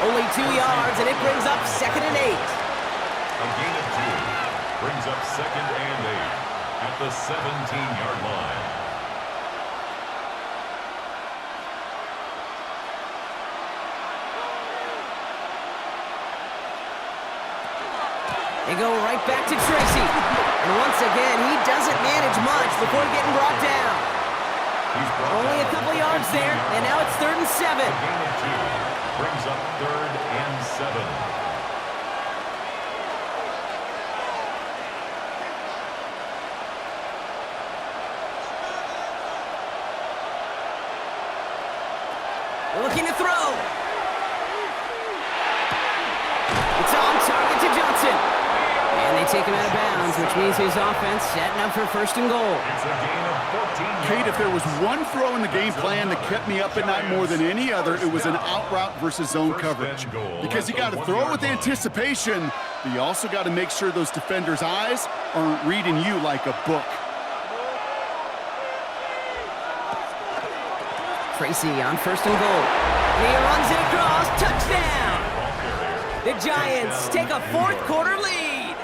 Only 2 yards, and it brings up 2nd and 8. A gain of 2 brings up 2nd and 8 at the 17-yard line. They go right back to Tracy. And once again, he doesn't manage much before getting brought down. Only a couple yards there, and now it's 3rd and 7. A gain of 2 brings up 3rd and 7. Looking to throw. It's on target to Johnson. And they take him out of bounds, which means his offense setting up for 1st and goal. It's a gain of 14 yards. Kate, if there was one throw in the game plan that kept me up at night more than any other, it was an out route versus zone coverage. Because you got to throw with anticipation, but you also got to make sure those defenders' eyes aren't reading you like a book. Tracy on 1st and goal. He runs it across. Touchdown! The Giants take a 4th quarter lead.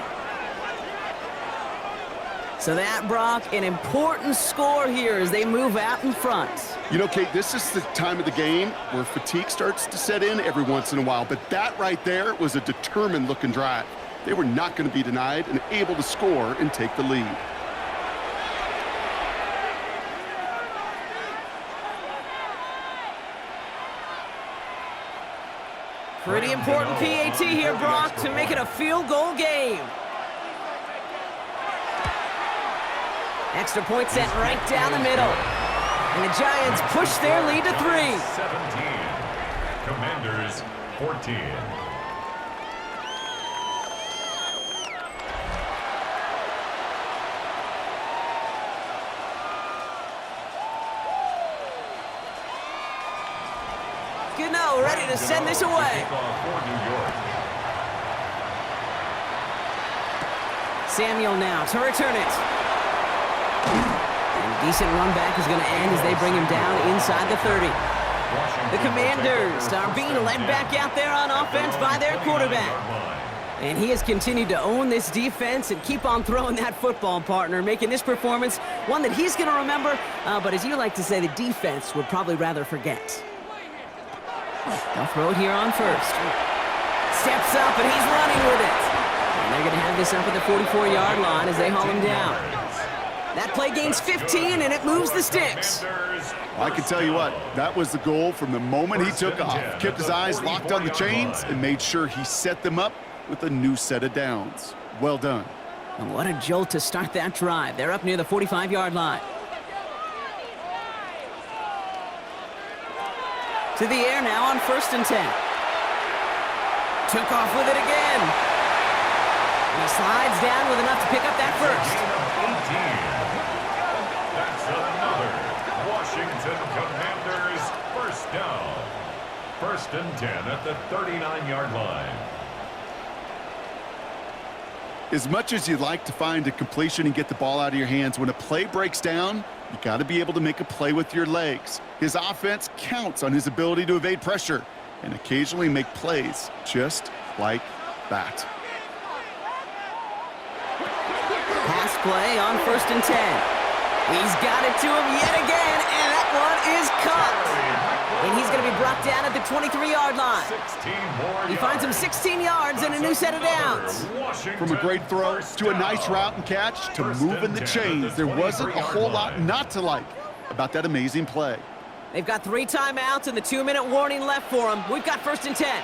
So that, Brock, an important score here as they move out in front. You know, Kate, this is the time of the game where fatigue starts to set in every once in a while, but that right there was a determined-looking drive. They were not going to be denied and able to score and take the lead. Pretty important PAT here, Brock, to make it a field goal game. Extra point set right down the middle. And the Giants push their lead to 3. 17. Commanders 14. Gano ready to send this away. Samuel now to return it. And a decent run back is going to end as they bring him down inside the 30. The Commanders are being led back out there on offense by their quarterback. And he has continued to own this defense and keep on throwing that football, partner, making this performance one that he's going to remember, but as you like to say, the defense would probably rather forget. They'll throw it here on first. Steps up, and he's running with it. And they're going to have this up at the 44-yard line as they haul him down. That play gains 15, and it moves the sticks. I can tell you what, that was the goal from the moment he took off. Kept his eyes locked on the chains and made sure he set them up with a new set of downs. Well done. And what a jolt to start that drive. They're up near the 45-yard line. To the air now on 1st and 10. Took off with it again. And he slides down with enough to pick up that first. 18. That's another Washington Commanders first down. 1st and 10 at the 39-yard line. As much as you'd like to find a completion and get the ball out of your hands, when a play breaks down, you got to be able to make a play with your legs. His offense counts on his ability to evade pressure and occasionally make plays just like that. Pass play on 1st and 10. He's got it to him yet again, and that one is caught. And he's going to be brought down at the 23-yard line. He finds him 16 yards and a new set of downs. From a great throw to a nice route and catch to moving the chains, there wasn't a whole lot not to like about that amazing play. They've got 3 timeouts and the 2-minute warning left for them. We've got 1st and 10.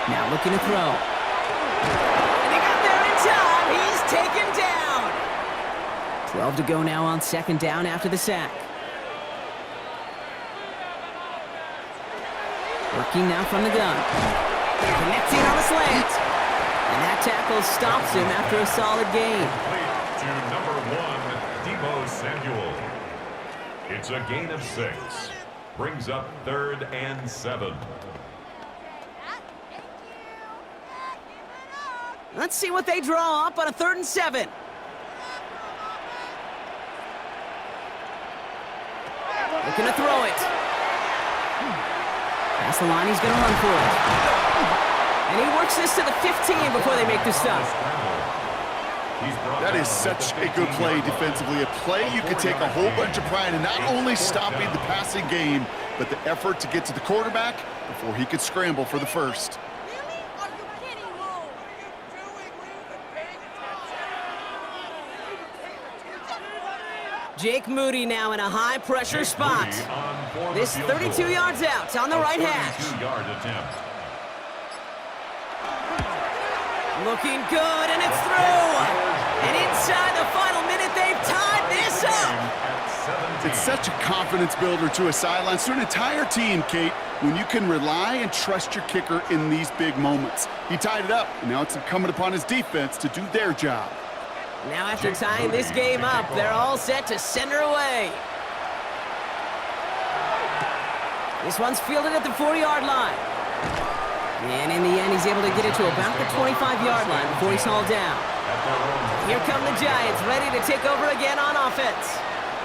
Now looking to throw. And he got there in time. He's taken down. 12 to go now on 2nd down after the sack. Working now from the gun. Connecting on a slant. And that tackle stops him after a solid gain. To number 1, Deebo Samuel. It's a gain of 6. Brings up 3rd and 7. Let's see what they draw up on a 3rd and 7. Looking to throw it. Past the line, he's going to run for it. And he works this to the 15 before they make the stop. That is such a good play defensively. A play you can take a whole bunch of pride in not only stopping the passing game, but the effort to get to the quarterback before he could scramble for the first. Jake Moody now in a high-pressure spot. This 32 yards out on the right hash. Looking good, and it's through. And inside the final minute, they've tied this up. It's such a confidence builder to a sideline, to an entire team, Kate, when you can rely and trust your kicker in these big moments. He tied it up, and now it's incumbent upon his defense to do their job. Now after tying this game up, they're all set to send her away. This one's fielded at the 40-yard line. And in the end, he's able to get it to about the 25-yard line before he's hauled down. Here come the Giants, ready to take over again on offense.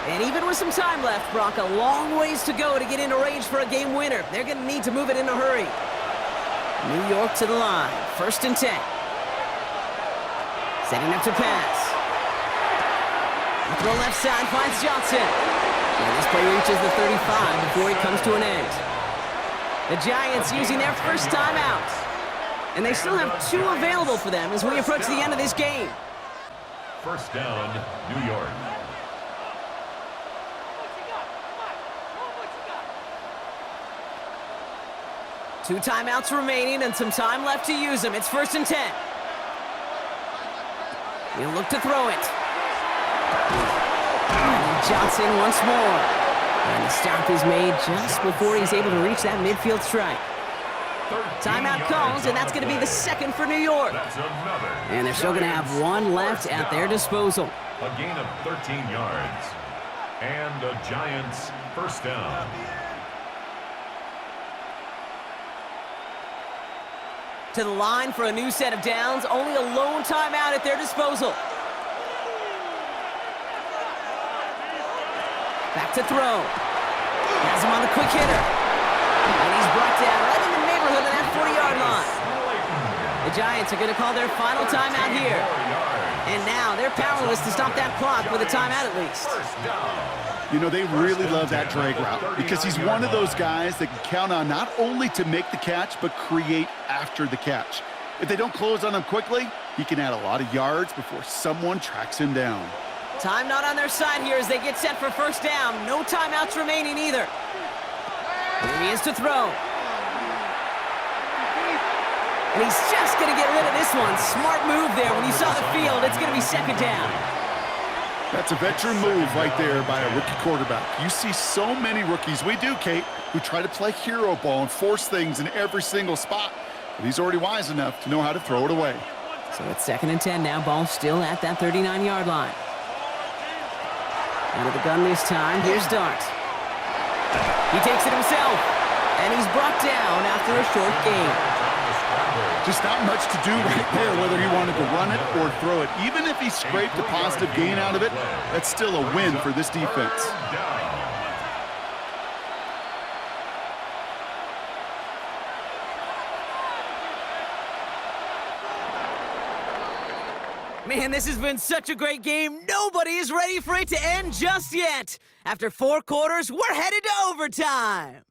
And even with some time left, Brock, a long ways to go to get into range for a game winner. They're going to need to move it in a hurry. New York to the line, 1st and 10. Setting up to pass. Throw left side finds Johnson. And this play reaches the 35 before he comes to an end. The Giants using their first timeout. And they still have 2 available for them as we approach the end of this game. 1st down, New York. 2 timeouts remaining and some time left to use them. It's 1st and 10. He'll look to throw it. And Johnson once more. And the stop is made just before he's able to reach that midfield strike. Timeout calls, and that's going to be the 2nd for New York. And they're still going to have 1 left at their disposal. A gain of 13 yards. And the Giants' 1st down. To the line for a new set of downs. Only a lone timeout at their disposal. Back to throw. Has him on the quick hitter. And he's brought down right in the neighborhood of that 40-yard line. The Giants are going to call their final timeout here. And now they're powerless to stop that clock with a timeout at least. You know, they really love that drag route because he's one of those guys that can count on not only to make the catch, but create after the catch. If they don't close on him quickly, he can add a lot of yards before someone tracks him down. Time not on their side here as they get set for 1st down. No timeouts remaining either. Here he is to throw. And he's just going to get rid of this one. Smart move there. When you saw the field, it's going to be 2nd down. That's a veteran move right there by a rookie quarterback. You see so many rookies, we do, Kate, who try to play hero ball and force things in every single spot. But he's already wise enough to know how to throw it away. So it's 2nd and 10 now. Ball still at that 39-yard line. Out of the gun this time. Here's Dart. He takes it himself. And he's brought down after a short gain. Just not much to do right there, whether he wanted to run it or throw it. Even if he scraped a positive gain out of it, that's still a win for this defense. Man, this has been such a great game. Nobody is ready for it to end just yet. After 4 quarters, we're headed to overtime.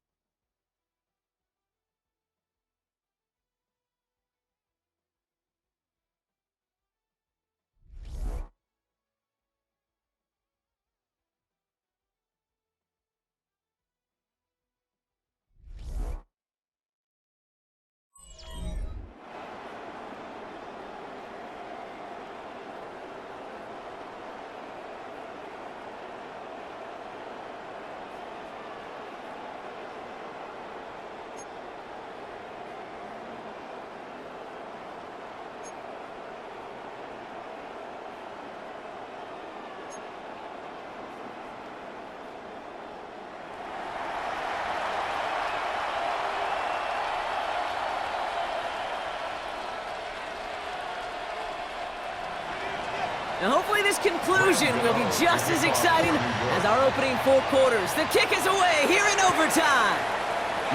Now hopefully this conclusion will be just as exciting as our opening 4 quarters. The kick is away here in overtime.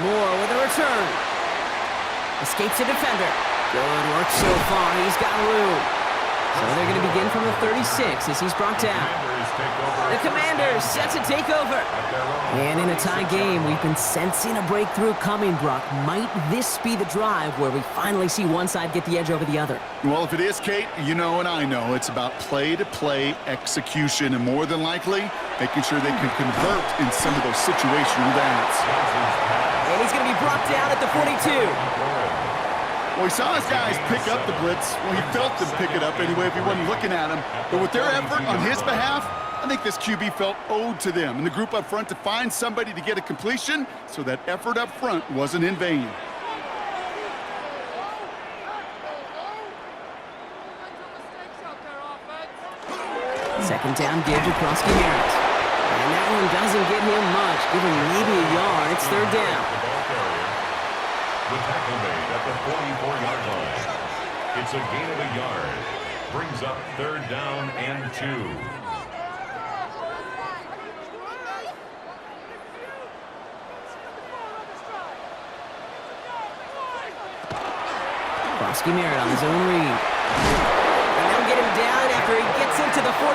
Moore with a return. Escapes a defender. Good work so far. He's got room. So they're going to begin from the 36 as he's brought down. The Commanders set to take over. And in a tie game, we've been sensing a breakthrough coming, Brock. Might this be the drive where we finally see one side get the edge over the other? Well, if it is, Kate, you know and I know it's about play-to-play execution, and more than likely, making sure they can convert in some of those situational downs. And he's going to be brought down at the 42. Well, he saw his guys pick up the blitz. Well, he felt them pick it up anyway if he wasn't looking at him. But with their effort on his behalf, I think this QB felt owed to them and the group up front to find somebody to get a completion, so that effort up front wasn't in vain. Second down give to Krosky-Merritt. And that one doesn't get him much. Give him maybe a yard. It's 3rd down. The tackle made at the 44-yard line. It's a gain of a yard. Brings up 3rd down and 2. Krosky-Merritt on his own read. And they'll get him down after he gets into the 48.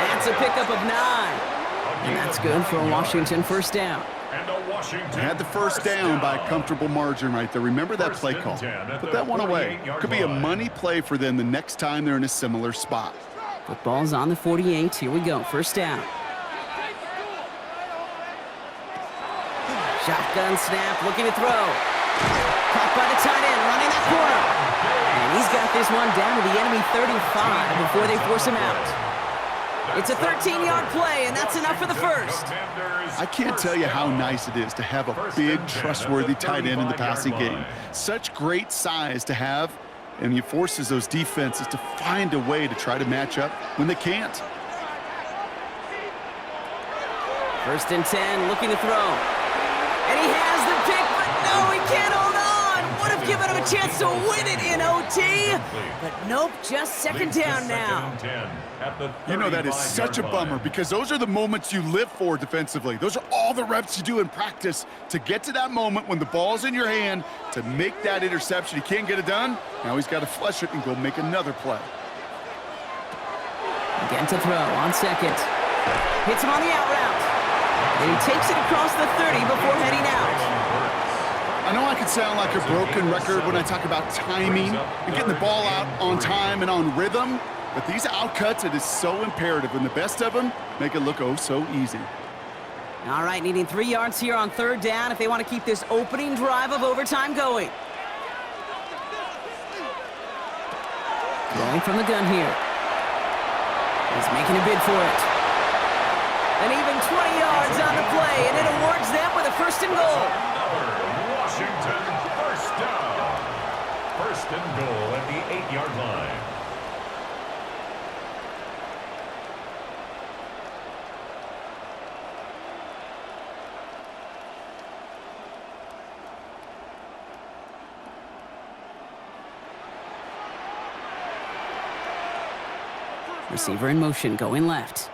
That's a pickup of 9. And that's good for a Washington 1st down. They had the 1st down by a comfortable margin right there. Remember that play call. Put that one away. Could be a money play for them the next time they're in a similar spot. Football's on the 48. Here we go. 1st down. Shotgun snap, looking to throw. Caught by the tight end, running that corner. And he's got this one down to the enemy 35 before they force him out. It's a 13-yard play, and that's enough for the first. I can't tell you how nice it is to have a big, trustworthy tight end in the passing game. Such great size to have, and it forces those defenses to find a way to try to match up when they can't. First and 10, looking to throw. And he has the pick, but no, he can't hold on. Would have given him a chance to win it in OT. But nope, just second down now. You know, that is such a bummer because those are the moments you live for defensively. Those are all the reps you do in practice to get to that moment when the ball's in your hand to make that interception. He can't get it done. Now he's got to flush it and go make another play. Again to throw on second. Hits him on the out route. And he takes it across the 30 before heading out. I know I can sound like a broken record when I talk about timing and getting the ball out on time and on rhythm, but these outcuts, it is so imperative, and the best of them make it look oh so easy. All right, needing 3 yards here on third down if they want to keep this opening drive of overtime going. Throwing from the gun here. He's making a bid for it. And even 20 yards on the play, and it awards them with a first and goal. Washington, first down. First and goal at the 8-yard line. Receiver in motion, going left.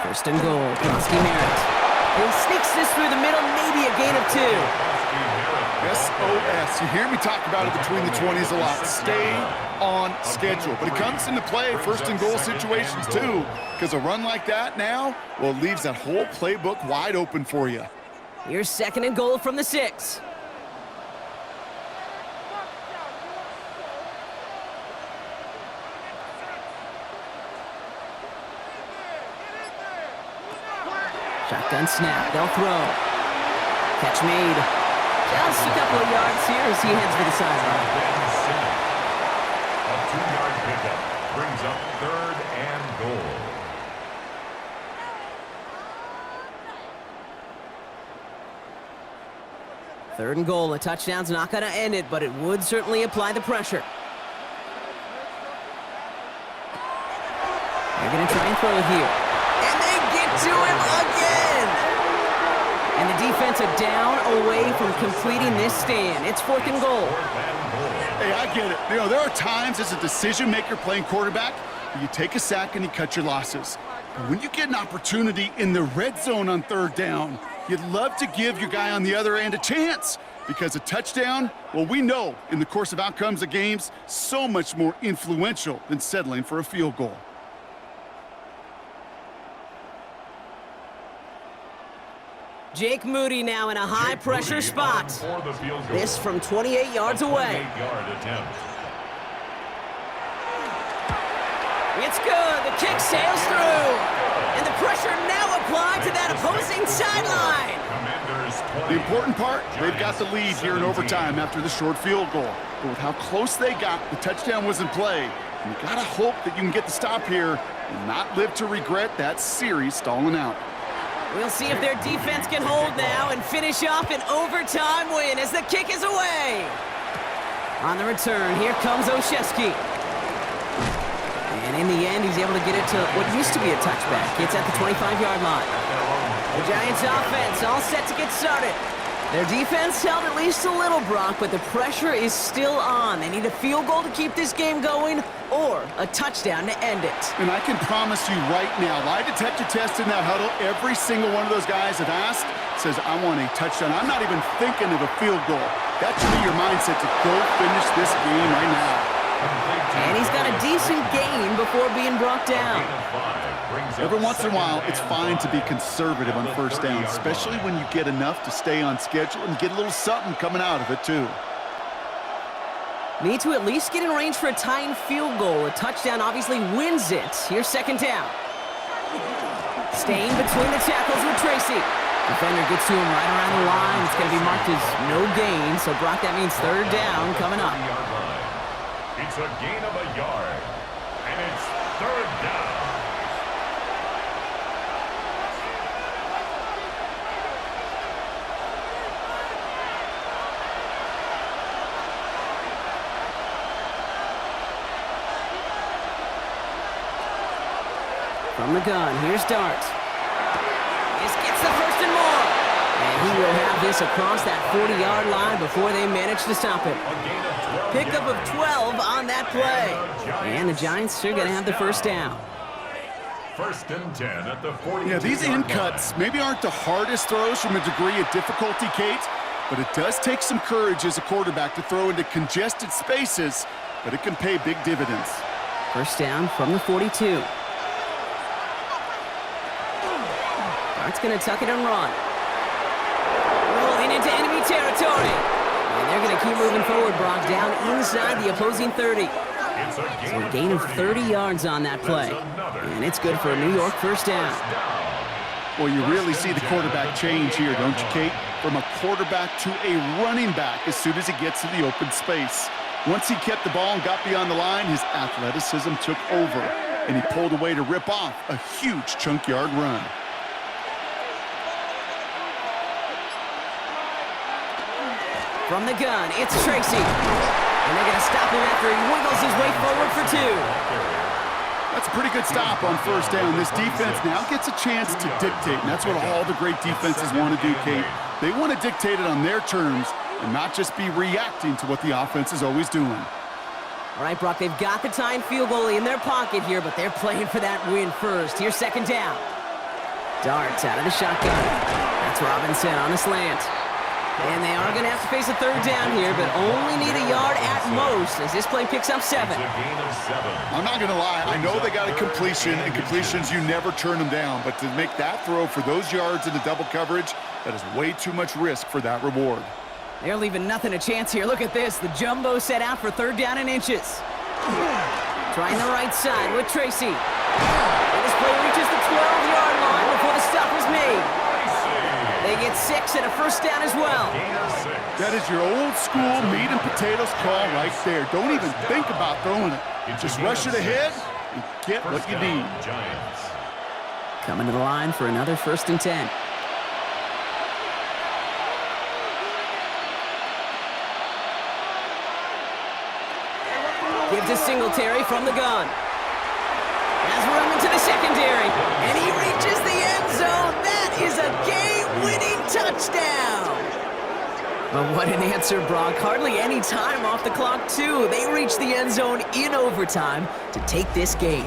First and goal, Kowski Merritt. He sneaks this through the middle, maybe a gain of 2. SOS. You hear me talk about it between the 20s a lot. Stay on schedule. But it comes into play first and goal situations too, because a run like that now, well, it leaves that whole playbook wide open for you. Here's second and goal from the 6. Shotgun snap, they'll throw. Catch made. Just a couple of yards here as he heads for the sideline. A 2-yard pickup brings up third and goal. Third and goal, a touchdown's not going to end it, but it would certainly apply the pressure. They're going to try and throw it here. And they get to him again! And the defense are down away from completing this stand. It's fourth and goal. Hey, I get it. You know, there are times as a decision-maker playing quarterback, you take a sack and you cut your losses. But when you get an opportunity in the red zone on third down, you'd love to give your guy on the other end a chance. Because a touchdown, well, we know in the course of outcomes of games, so much more influential than settling for a field goal. Jake Moody now in a high-pressure spot. This from 28 yards away. It's good. The kick sails through. And the pressure now applied to that opposing sideline. The important part, they've got the lead here in overtime after the short field goal. But with how close they got, the touchdown was in play. And you gotta hope that you can get the stop here and not live to regret that series stalling out. We'll see if their defense can hold now and finish off an overtime win as the kick is away. On the return, here comes Olszewski. And in the end, he's able to get it to what used to be a touchback. It's at the 25-yard line. The Giants offense all set to get started. Their defense held at least a little, Brock, but the pressure is still on. They need a field goal to keep this game going or a touchdown to end it. And I can promise you right now, lie detector test in that huddle, every single one of those guys have asked says, I want a touchdown. I'm not even thinking of a field goal. That should be your mindset to go finish this game right now. And he's got a decent gain before being brought down. Every once in a while, it's fine to be conservative on first down, especially when you get enough to stay on schedule and get a little something coming out of it, too. Need to at least get in range for a tying field goal. A touchdown obviously wins it. Here's second down. Staying between the tackles with Tracy. Defender gets to him right around the line. It's going to be marked as no gain. So, Brock, that means third down coming up. It's a gain of a yard. And it's third down. From the gun, here's Dart. This gets the first and more. And he will have this across that 40-yard line before they manage to stop it. Pickup of 12 on that play. And the Giants are going to have the first down. First and 10 at the 40. Yeah, these in cuts maybe aren't the hardest throws from a degree of difficulty, Kate, but it does take some courage as a quarterback to throw into congested spaces, but it can pay big dividends. First down from the 42. Dart's going to tuck it and run. Rolling into enemy territory. And they're going to keep moving forward, Brock, down inside the opposing 30. So a gain of 30 yards on that play. And it's good for a New York first down. Well, you really see the quarterback change here, don't you, Kate? From a quarterback to a running back as soon as he gets to the open space. Once he kept the ball and got beyond the line, his athleticism took over. And he pulled away to rip off a huge chunk yard run. From the gun, it's Tracy. And they're going to stop him after he wiggles his way forward for 2. That's a pretty good stop on first down. This defense now gets a chance to dictate, and that's what all the great defenses want to do, Kate. They want to dictate it on their terms and not just be reacting to what the offense is always doing. All right, Brock, they've got the tying field goal in their pocket here, but they're playing for that win first. Here's second down. Darts out of the shotgun. That's Robinson on the slant. And they are going to have to face a third down here, but only need a yard at most as this play picks up 7. I'm not going to lie. I know they got a completion, and completions, you never turn them down. But to make that throw for those yards in the double coverage, that is way too much risk for that reward. They're leaving nothing a chance here. Look at this. The jumbo set out for third down and inches. Trying the right side with Tracy. And this play reaches the 12-yard line before the stop is made. They get 6 and a first down as well. That is your old school meat and potatoes call right there. Don't even think about throwing it. Just rush it ahead and get what you need. Coming to the line for another first and 10. Gives to Singletary from the gun. Has room into the secondary. And he reaches the end zone. That is a game-winning touchdown. But what an answer, Brock. Hardly any time off the clock, too. They reach the end zone in overtime to take this game.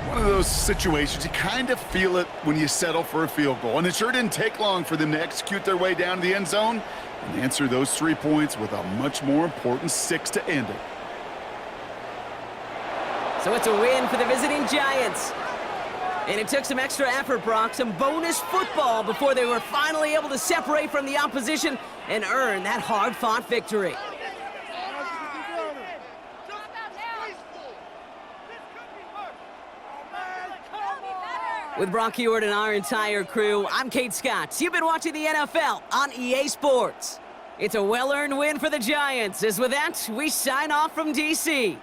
One of those situations, you kind of feel it when you settle for a field goal. And it sure didn't take long for them to execute their way down to the end zone and answer those 3 points with a much more important 6 to end it. So it's a win for the visiting Giants. And it took some extra effort, Brock, some bonus football before they were finally able to separate from the opposition and earn that hard-fought victory. With Brock Heward and our entire crew, I'm Kate Scott. You've been watching the NFL on EA Sports. It's a well-earned win for the Giants, as with that, we sign off from D.C.